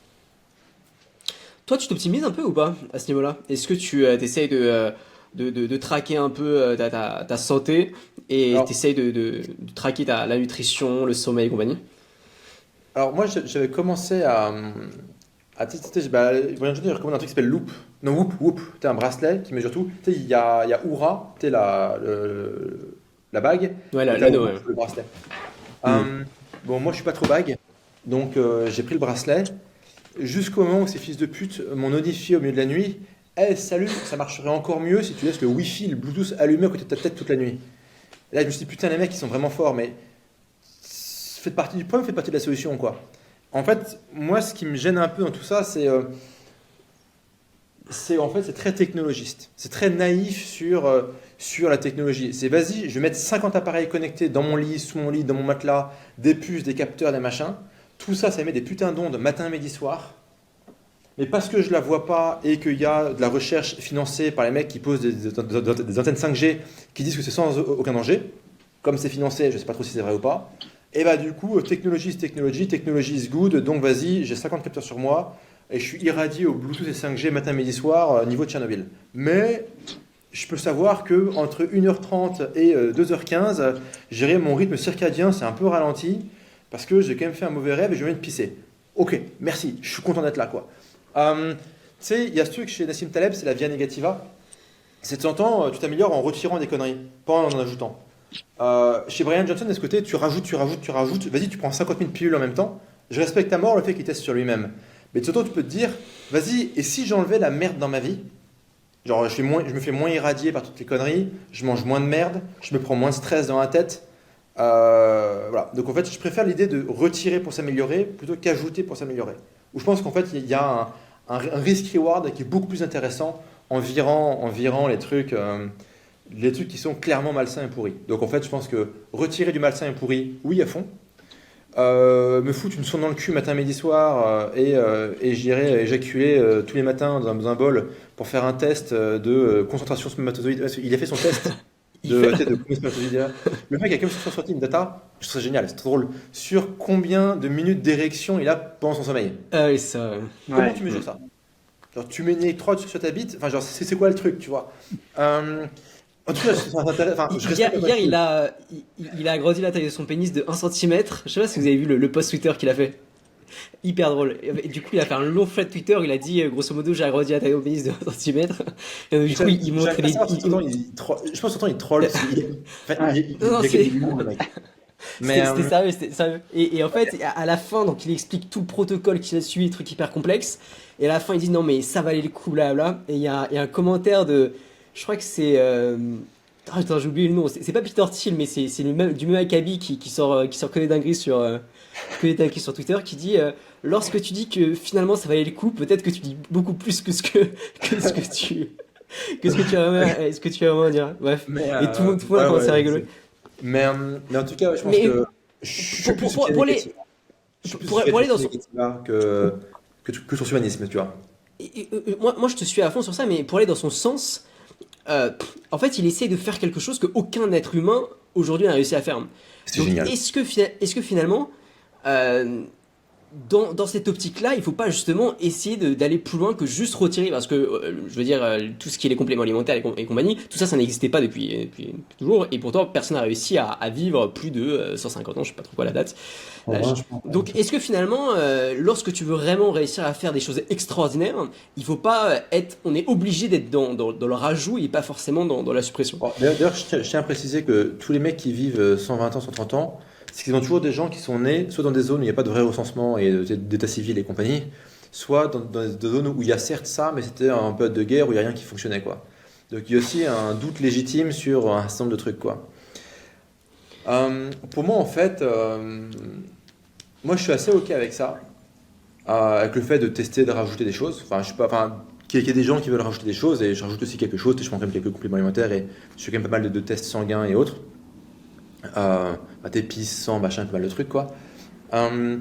Toi, tu t'optimises un peu ou pas à ce niveau-là? Est-ce que tu essayes de traquer un peu ta santé et Alors, t'essayes de traquer la nutrition, le sommeil et compagnie? alors moi, j'avais commencé à tester. Bah, Brian Johnson, il recommande un truc qui s'appelle Loop. Non, Whoop. Tu un bracelet qui mesure tout. Tu sais, il y a Oura, tu sais, la bague, Ouais, et tu as l'anneau, Whoop, ouais. le bracelet. Hmm. Bon, moi, je suis pas trop bague, donc j'ai pris le bracelet. jusqu'au moment où ces fils de pute m'ont notifié au milieu de la nuit. Eh, salut, ça marcherait encore mieux si tu laisses le Wi-Fi, le Bluetooth allumé à côté de ta tête toute la nuit. Et là, je me suis dit, putain, les mecs, ils sont vraiment forts, mais faites partie du problème, faites partie de la solution, quoi. En fait, moi, ce qui me gêne un peu dans tout ça, c'est très technologiste. C'est très naïf sur la technologie. C'est vas-y, je vais mettre 50 appareils connectés dans mon lit, sous mon lit, dans mon matelas, des puces, des capteurs, des machins. Tout ça, ça émet des putains d'ondes matin, midi, soir. Mais parce que je la vois pas et qu'il y a de la recherche financée par les mecs qui posent des antennes 5G qui disent que c'est sans aucun danger, comme c'est financé, je sais pas trop si c'est vrai ou pas, et bah du coup, technologie is good, donc vas-y, j'ai 50 capteurs sur moi, et je suis irradié au Bluetooth et 5G matin, midi, soir, niveau de Tchernobyl. Mais je peux savoir que entre 1h30 et 2h15, gérer mon rythme circadien, c'est un peu ralenti, parce que j'ai quand même fait un mauvais rêve et je viens de pisser. Ok, merci, je suis content d'être là, quoi. Tu sais, il y a ce truc chez Nassim Taleb, c'est la via negativa. C'est de temps en temps, tu t'améliores en retirant des conneries, pas en ajoutant. Chez Brian Johnson, de ce côté, tu rajoutes. Vas-y, tu prends 50 000 pilules en même temps. Je respecte à mort le fait qu'il teste sur lui-même. Mais de ce temps, tu peux te dire, vas-y, et si j'enlevais la merde dans ma vie? Genre, je me fais moins irradier par toutes les conneries, je mange moins de merde, je me prends moins de stress dans la tête. Voilà. Donc en fait, je préfère l'idée de retirer pour s'améliorer plutôt qu'ajouter pour s'améliorer. Où je pense qu'en fait, il y a un risk-reward qui est beaucoup plus intéressant en virant les trucs qui sont clairement malsains et pourris. Donc en fait, je pense que retirer du malsain et pourri, oui, à fond. Me foutre une sonde dans le cul matin, midi, soir et j'irai éjaculer tous les matins dans un bol pour faire un test de concentration spermatozoïde. Il a fait son test de spermatozoïde. Le mec a quand même sorti une data, je trouve ça génial, c'est trop drôle, sur combien de minutes d'érection il a pendant son sommeil. Ah oui, ça. Comment tu mesures ça? Genre, tu mets une électrode sur ta bite, enfin, genre, c'est quoi le truc, tu vois? En tout cas, c'est intéressant. Enfin, Hier, il a agrandi la taille de son pénis de 1 cm. Je sais pas si vous avez vu le post Twitter qu'il a fait. Hyper drôle. Et du coup, il a fait un long thread Twitter. Il a dit, grosso modo, j'ai agrandi la taille de mon pénis de 1 cm. Et donc, du coup, il montre les. Je pense qu'il troll. Mais c'était sérieux, c'était sérieux. Et en fait, à la fin, donc il explique tout le protocole qu'il a suivi, truc hyper complexe. Et à la fin, il dit non, mais ça valait le coup, blabla. Et il y a un commentaire de. Je crois que c'est. Attends, j'ai oublié le nom. C'est pas Peter Thiel, mais c'est du même Akabi qui sort que des dingueries sur Twitter, qui dit lorsque tu dis que finalement ça valait le coup, peut-être que tu dis beaucoup plus que ce que tu vas vraiment dire. Bref. Et tout le monde a commencé à rigoler. Mais en tout cas, je pense que je suis plus pour aller dans son que sur humanisme, tu vois. Moi, je te suis à fond sur ça, mais pour aller dans son sens, en fait, il essaie de faire quelque chose qu'aucun être humain aujourd'hui n'a réussi à faire. C'est génial. Est-ce que finalement, dans cette optique-là, il faut pas justement essayer d'aller plus loin que juste retirer, parce que je veux dire, tout ce qui est les compléments alimentaires et compagnie, tout ça n'existait pas depuis toujours, et pourtant personne n'a réussi à vivre plus de 150 ans, je sais pas trop quoi la date. Donc est-ce que finalement, lorsque tu veux vraiment réussir à faire des choses extraordinaires, il faut pas on est obligé d'être dans le rajout et pas forcément dans la suppression. D'ailleurs, je tiens à préciser que tous les mecs qui vivent 120 ans, 130 ans, c'est qu'ils ont toujours des gens qui sont nés soit dans des zones où il n'y a pas de vrai recensement et d'état civil et compagnie, soit dans des zones où il y a certes ça, mais c'était un période de guerre où il n'y a rien qui fonctionnait, quoi. Donc il y a aussi un doute légitime sur un certain nombre de trucs, quoi. Pour moi, en fait, moi je suis assez ok avec ça, avec le fait de tester, de rajouter des choses. Enfin, je suis pas, enfin, qu'il y ait des gens qui veulent rajouter des choses, et je rajoute aussi quelque chose, je prends quand même quelques compléments alimentaires et je fais quand même pas mal de tests sanguins et autres. T'épices, sang, machin, pas mal de trucs, quoi. En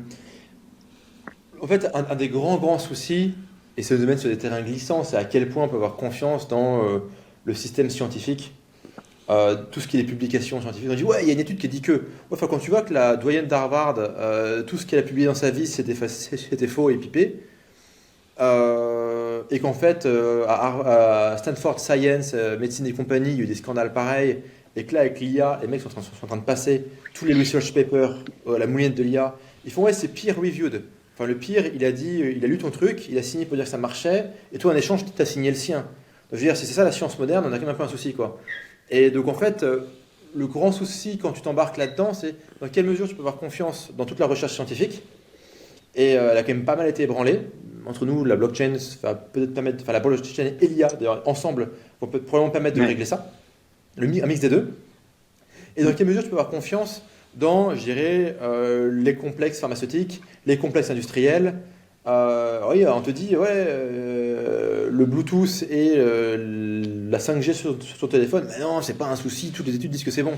fait, un des grands soucis, et c'est de mettre sur des terrains glissants, c'est à quel point on peut avoir confiance dans le système scientifique, tout ce qui est les publications scientifiques. On dit, ouais, il y a une étude qui dit que. Ouais, enfin, quand tu vois que la doyenne d'Harvard, tout ce qu'elle a publié dans sa vie, c'était faux et pipé, et qu'en fait, à Stanford Science, médecine et compagnie, il y a eu des scandales pareils. Et que là, avec l'IA, les mecs sont en train de passer tous les research papers, la moulinette de l'IA. Ils font, ouais, c'est peer-reviewed. Enfin, le peer, il a lu ton truc, il a signé pour dire que ça marchait, et toi, en échange, tu as signé le sien. Donc, je veux dire, si c'est ça la science moderne, on a quand même un peu un souci, quoi. Et donc, en fait, le grand souci quand tu t'embarques là-dedans, c'est dans quelle mesure tu peux avoir confiance dans toute la recherche scientifique, Et elle a quand même pas mal été ébranlée. Entre nous, la blockchain va peut-être permettre, enfin la blockchain et l'IA, d'ailleurs, ensemble, vont probablement permettre de régler ça. Un mix des deux. Et dans quelle mesure tu peux avoir confiance dans, je dirais, les complexes pharmaceutiques, les complexes industriels. Oui, on te dit, ouais, le Bluetooth et la 5G sur ton téléphone, mais non, c'est pas un souci, toutes les études disent que c'est bon.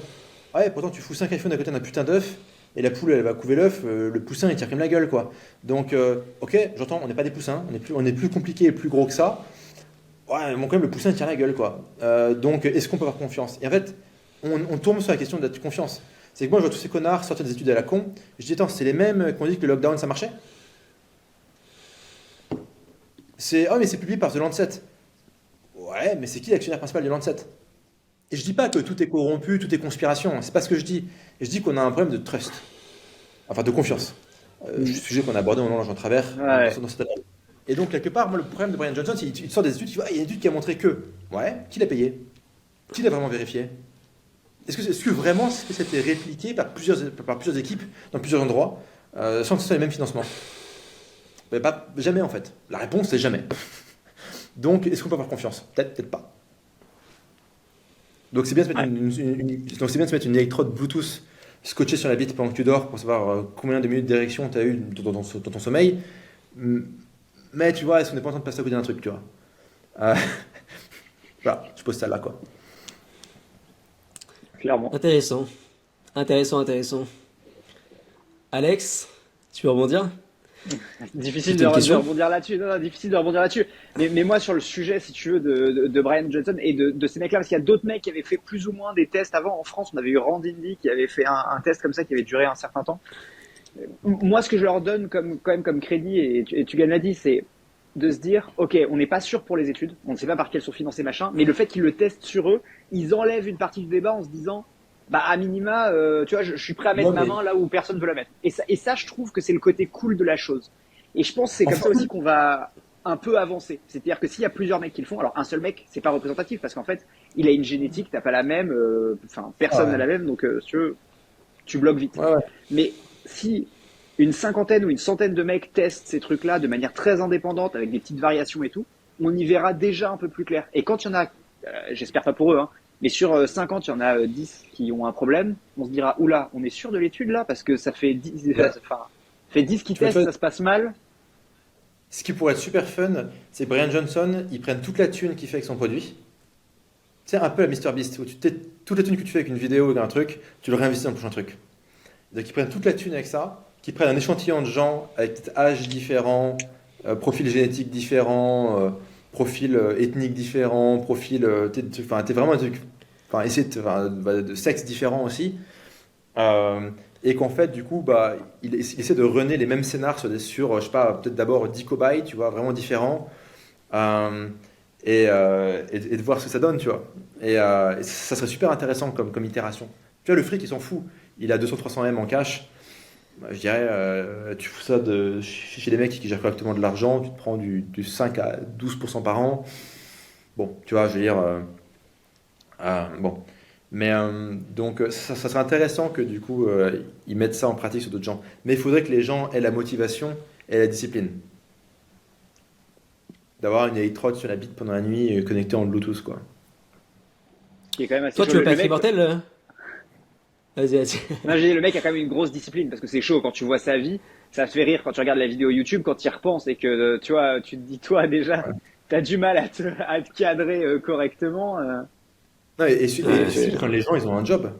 Ouais, pourtant tu fous 5 iPhones à côté d'un putain d'œuf, et la poule elle va couver l'œuf, le poussin il tire comme la gueule quoi. Donc, ok, j'entends, on n'est pas des poussins, on est plus compliqué et plus gros que ça. Ouais, mais quand même le poussin il tire la gueule quoi. Donc, est-ce qu'on peut avoir confiance? Et en fait, on tombe sur la question de la confiance. C'est que moi je vois tous ces connards sortir des études à la con, je dis attends, c'est les mêmes qui ont dit que le lockdown ça marchait? Oh mais c'est publié par The Lancet. Ouais, mais c'est qui l'actionnaire principal du Lancet? Et je dis pas que tout est corrompu, tout est conspiration, c'est pas ce que je dis. Je dis qu'on a un problème de trust, enfin de confiance. Sujet qu'on a abordé au moment en travers dans cette année. Et donc quelque part, moi le problème de Brian Johnson, c'est qu'il sort des études, il y a une étude qui a montré que, ouais, qui l'a payé? Qui l'a vraiment vérifié? Est-ce que vraiment ça a été répliqué par plusieurs équipes dans plusieurs endroits sans que ce soit les mêmes financements? Jamais en fait. La réponse c'est jamais. Donc est-ce qu'on peut avoir confiance? Peut-être, peut-être pas. Donc c'est bien de se mettre donc c'est bien de se mettre une électrode Bluetooth scotchée sur la bite pendant que tu dors pour savoir combien de minutes d'érection tu as eu dans ton sommeil. Mais tu vois, est-ce qu'on n'est pas en train de passer à côté d'un truc, tu vois? Voilà, je pose ça là quoi. Clairement. Intéressant. Intéressant. Alex, tu veux rebondir? Difficile C'était une de question rebondir là-dessus. Non, difficile de rebondir là-dessus. Mais moi, sur le sujet, si tu veux, de Brian Johnson et de ces mecs-là, parce qu'il y a d'autres mecs qui avaient fait plus ou moins des tests avant. En France, on avait eu Randindy qui avait fait un test comme ça qui avait duré un certain temps. Moi, ce que je leur donne quand même comme crédit, et tu gagnes l'a dit, c'est de se dire, ok, on n'est pas sûr pour les études, on ne sait pas par quelles sont financées, machin, mais le fait qu'ils le testent sur eux, ils enlèvent une partie du débat en se disant, bah à minima, tu vois, je suis prêt à mettre ma main là où personne ne veut la mettre. Et ça, je trouve que c'est le côté cool de la chose. Et je pense que c'est comme ça aussi qu'on va un peu avancer. C'est-à-dire que s'il y a plusieurs mecs qui le font, alors un seul mec, c'est pas représentatif parce qu'en fait, il a une génétique, t'as pas la même, enfin personne n'a la même, donc si tu veux, tu bloques vite. Ouais. Mais si une cinquantaine ou une centaine de mecs testent ces trucs-là de manière très indépendante, avec des petites variations et tout, on y verra déjà un peu plus clair. Et quand il y en a, j'espère pas pour eux, hein, mais sur 50, il y en a 10 qui ont un problème, on se dira, oula, on est sûr de l'étude là, parce que ça fait 10, fait 10 qui testent, ça se passe mal. Ce qui pourrait être super fun, c'est Brian Johnson, ils prennent toute la thune qu'il fait avec son produit. C'est un peu la MrBeast, où toute la thune que tu fais avec une vidéo ou avec un truc, tu le réinvestis dans le prochain truc. Donc ils prennent toute la thune avec ça, qu'ils prennent un échantillon de gens avec peut-être âge différent, profil génétique différent, profil ethnique différent, profil, t'es vraiment un truc, de sexe différent aussi. Et qu'en fait, du coup, il essaie de runner les mêmes scénars sur je sais pas, peut-être d'abord 10 cobayes, tu vois, vraiment différents, et de voir ce que ça donne, tu vois. Et ça serait super intéressant comme itération. Tu vois, le fric, il s'en fout. Il a 200-300 M en cash. Je dirais, tu fous ça chez les mecs qui gèrent correctement de l'argent, tu te prends du 5 à 12% par an. Bon, tu vois, je veux dire, bon. Mais donc, ça serait intéressant que du coup, ils mettent ça en pratique sur d'autres gens. Mais il faudrait que les gens aient la motivation et la discipline. D'avoir une électrode sur la bite pendant la nuit connectée en Bluetooth, quoi. Qui est quand même assez Toi, chaud. tu veux pas Le être mec, immortel? Vas-y. non, j'ai dit, le mec a quand même une grosse discipline parce que c'est chaud quand tu vois sa vie. Ça te fait rire quand tu regardes la vidéo YouTube, quand tu y repenses et que tu vois, tu te dis toi déjà, t'as du mal à te cadrer correctement. Non, et quand les gens, ils ont un job.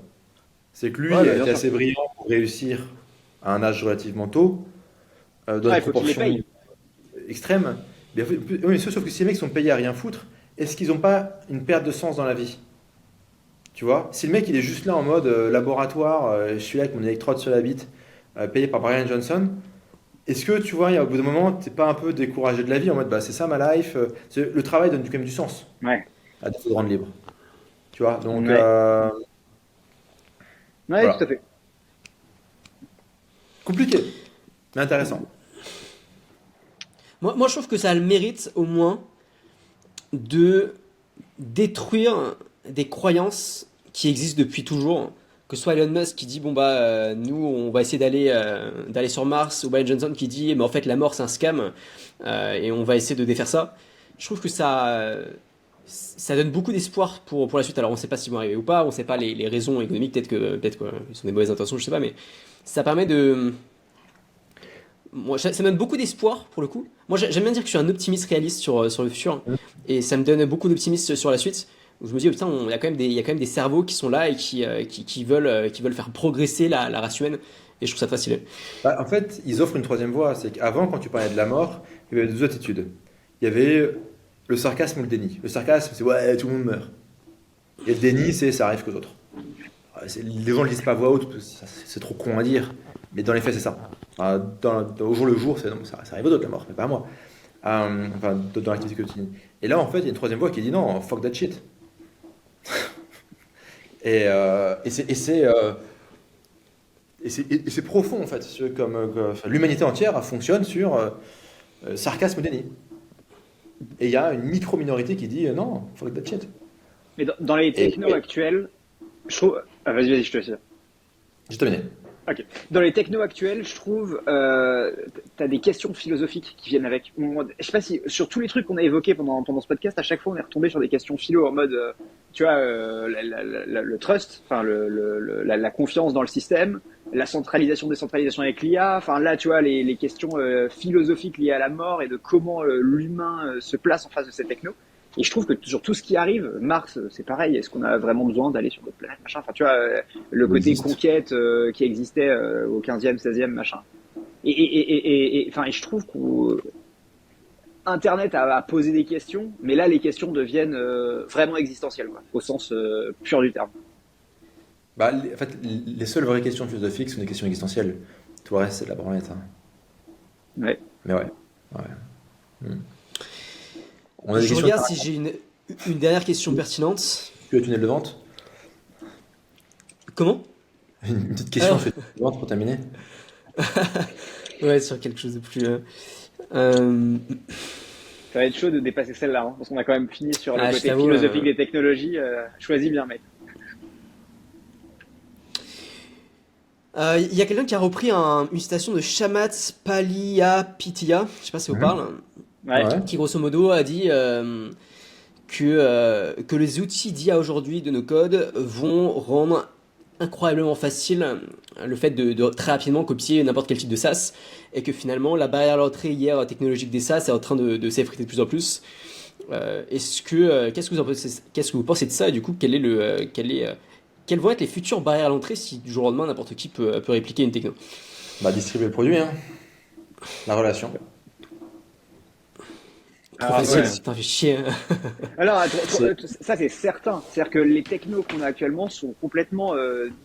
C'est que lui, Ouais, il bah, a bien été sûr. assez brillant pour réussir à un âge relativement tôt, dans Ouais, des il faut qu'il les proportions paye. extrêmes. Oui, sauf que si les mecs sont payés à rien foutre, est-ce qu'ils n'ont pas une perte de sens dans la vie? Tu vois? Si le mec, il est juste là en mode laboratoire, je suis là avec mon électrode sur la bite, payé par Brian Johnson, est-ce que, tu vois, au bout d'un moment, t'es pas un peu découragé de la vie en mode, bah, c'est ça ma life, le travail donne quand même du sens, Ouais. à défaut de rendre libre. Tu vois? Donc, Ouais. Ouais, tout à voilà. fait. Compliqué, mais intéressant. Moi, je trouve que ça a le mérite, au moins, de détruire des croyances qui existent depuis toujours, que ce soit Elon Musk qui dit bon bah nous on va essayer d'aller sur Mars, ou Brian Johnson qui dit mais en fait la mort c'est un scam et on va essayer de défaire ça. Je trouve que ça donne beaucoup d'espoir pour la suite. Alors on sait pas s'ils vont arriver ou pas, on sait pas les raisons économiques, peut-être qu'ils sont des mauvaises intentions, je sais pas, mais ça permet de moi, ça me donne beaucoup d'espoir pour le coup. Moi, j'aime bien dire que je suis un optimiste réaliste sur le futur, et ça me donne beaucoup d'optimisme sur la suite. Où je me dis, oh, putain, il y a quand même des cerveaux qui sont là et qui veulent faire progresser la race humaine. Et je trouve ça facile. Bah, en fait, ils offrent une troisième voie. C'est qu'avant, quand tu parlais de la mort, il y avait deux attitudes. Il y avait le sarcasme ou le déni. Le sarcasme, c'est ouais, tout le monde meurt. Et le déni, c'est ça arrive qu'aux autres. Les gens ne le disent pas à voix haute, parce que c'est trop con à dire. Mais dans les faits, c'est ça. Au jour le jour, non, ça arrive aux autres la mort, mais pas à moi. Enfin, dans l'activité quotidienne. Et là, en fait, il y a une troisième voie qui dit non, fuck that shit. et c'est profond, en fait. Enfin, l'humanité entière fonctionne sur sarcasme et déni. Et il y a une micro-minorité qui dit non, fuck that shit. Mais dans les technos actuels, je trouve. Ah, vas-y, je te laisse. J'ai terminé. Ok. Dans les technos actuels, je trouve, t'as des questions philosophiques qui viennent avec. Je sais pas si sur tous les trucs qu'on a évoqués pendant ce podcast, à chaque fois on est retombé sur des questions philo en mode, tu vois, le trust, enfin la confiance dans le système, la centralisation, décentralisation avec l'IA. Enfin là, tu vois, les questions philosophiques liées à la mort et de comment l'humain se place en face de ces technos. Et je trouve que sur tout ce qui arrive, Mars, c'est pareil. Est-ce qu'on a vraiment besoin d'aller sur d'autres planètes, machin? Enfin, tu vois, le côté conquête qui existait au 15e, 16e, machin. Enfin, et je trouve qu'Internet a posé des questions, mais là, les questions deviennent vraiment existentielles, quoi, au sens pur du terme. Bah, en fait, les seules vraies questions philosophiques sont des questions existentielles. Tout le reste, c'est de la branlette. Hein. Ouais. Mais ouais. On a des Je questions regarde si j'ai une dernière question pertinente. Tu as le tunnel de vente? Comment? Une petite question sur le tunnel de vente pour terminer. Ouais, sur quelque chose de plus. Ça va être chaud de dépasser celle-là, hein, parce qu'on a quand même fini sur le côté t'avoue, philosophique des technologies. Choisis bien, mec. Il y a quelqu'un qui a repris une citation de Shamat Palihapitiya, je sais pas si ça vous parle, Ouais. qui grosso modo a dit que les outils d'IA aujourd'hui de nos codes vont rendre incroyablement facile le fait de très rapidement copier n'importe quel type de SaaS, et que finalement la barrière à l'entrée hier technologique des SaaS est en train de s'effriter de plus en plus. Qu'est-ce que vous pensez de ça, et du coup quelles vont être les futures barrières à l'entrée si du jour au lendemain n'importe qui peut répliquer une techno? Bah, distribuer le produit, hein. La relation. Trop facile, ouais. putain, fait chier. Alors, ça c'est certain. C'est-à-dire que les technos qu'on a actuellement sont complètement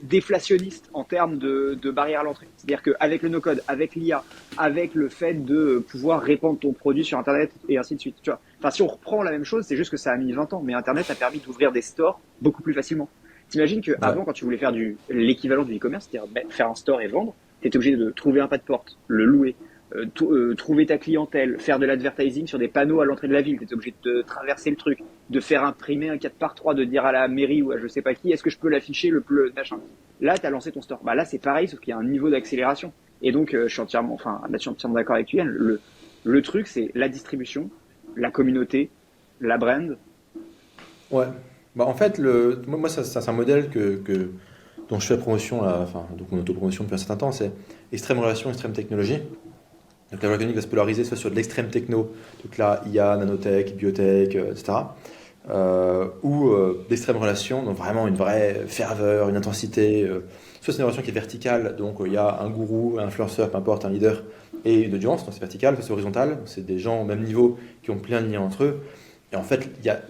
déflationnistes en termes de barrières à l'entrée. C'est-à-dire qu'avec le no-code, avec l'IA, avec le fait de pouvoir répandre ton produit sur Internet et ainsi de suite, tu vois. Enfin, si on reprend la même chose, c'est juste que ça a mis 20 ans, mais Internet a permis d'ouvrir des stores beaucoup plus facilement. T'imagines qu'avant, quand tu voulais faire l'équivalent du e-commerce, c'est-à-dire faire un store et vendre, t'étais obligé de trouver un pas de porte, le louer, trouver ta clientèle, faire de l'advertising sur des panneaux à l'entrée de la ville, t'étais obligé de traverser le truc, de faire imprimer un 4x3, de dire à la mairie ou à je sais pas qui, est-ce que je peux l'afficher, le machin. Là, t'as lancé ton store. Bah là, c'est pareil, sauf qu'il y a un niveau d'accélération. Et donc, je suis entièrement d'accord avec Yann. Le truc, c'est la distribution, la communauté, la brand. Ouais. Bah, en fait, moi ça, c'est un modèle dont je fais promotion, donc mon autopromotion depuis un certain temps, c'est extrême relation, extrême technologie. Donc la économique va se polariser soit sur de l'extrême techno, donc là IA, nanotech, biotech, etc. Ou d'extrême relation, donc vraiment une vraie ferveur, une intensité. Soit c'est une relation qui est verticale, donc il y a un gourou, un influenceur, peu importe, un leader et une audience, donc c'est vertical, soit c'est horizontal, c'est des gens au même niveau qui ont plein de liens entre eux. Et en fait, il y a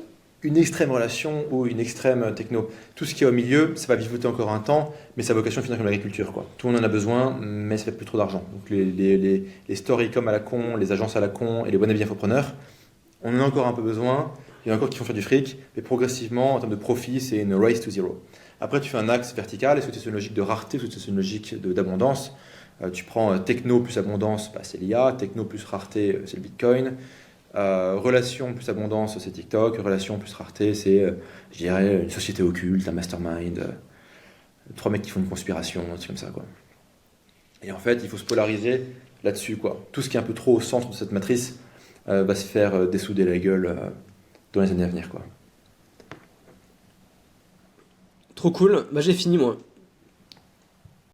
une extrême relation ou une extrême techno. Tout ce qui est au milieu, ça va vivoter encore un temps, mais sa vocation finit comme l'agriculture, quoi. Tout le monde en a besoin, mais ça fait plus trop d'argent. Donc les storycom à la con, les agences à la con et les wannabe infopreneurs, on en a encore un peu besoin. Il y en a encore qui font faire du fric, mais progressivement, en termes de profit, c'est une race to zero. Après, tu fais un axe vertical, est-ce que c'est une logique de rareté, est-ce que c'est une logique d'abondance? Tu prends techno plus abondance, c'est l'IA, techno plus rareté, c'est le Bitcoin. Relation plus abondance, c'est TikTok. Relation plus rareté, c'est, je dirais, une société occulte, un mastermind. trois mecs qui font une conspiration, un truc comme ça, quoi. Et en fait, il faut se polariser là-dessus, quoi. Tout ce qui est un peu trop au centre de cette matrice va se faire dessouder la gueule dans les années à venir, quoi. Trop cool. Bah j'ai fini moi.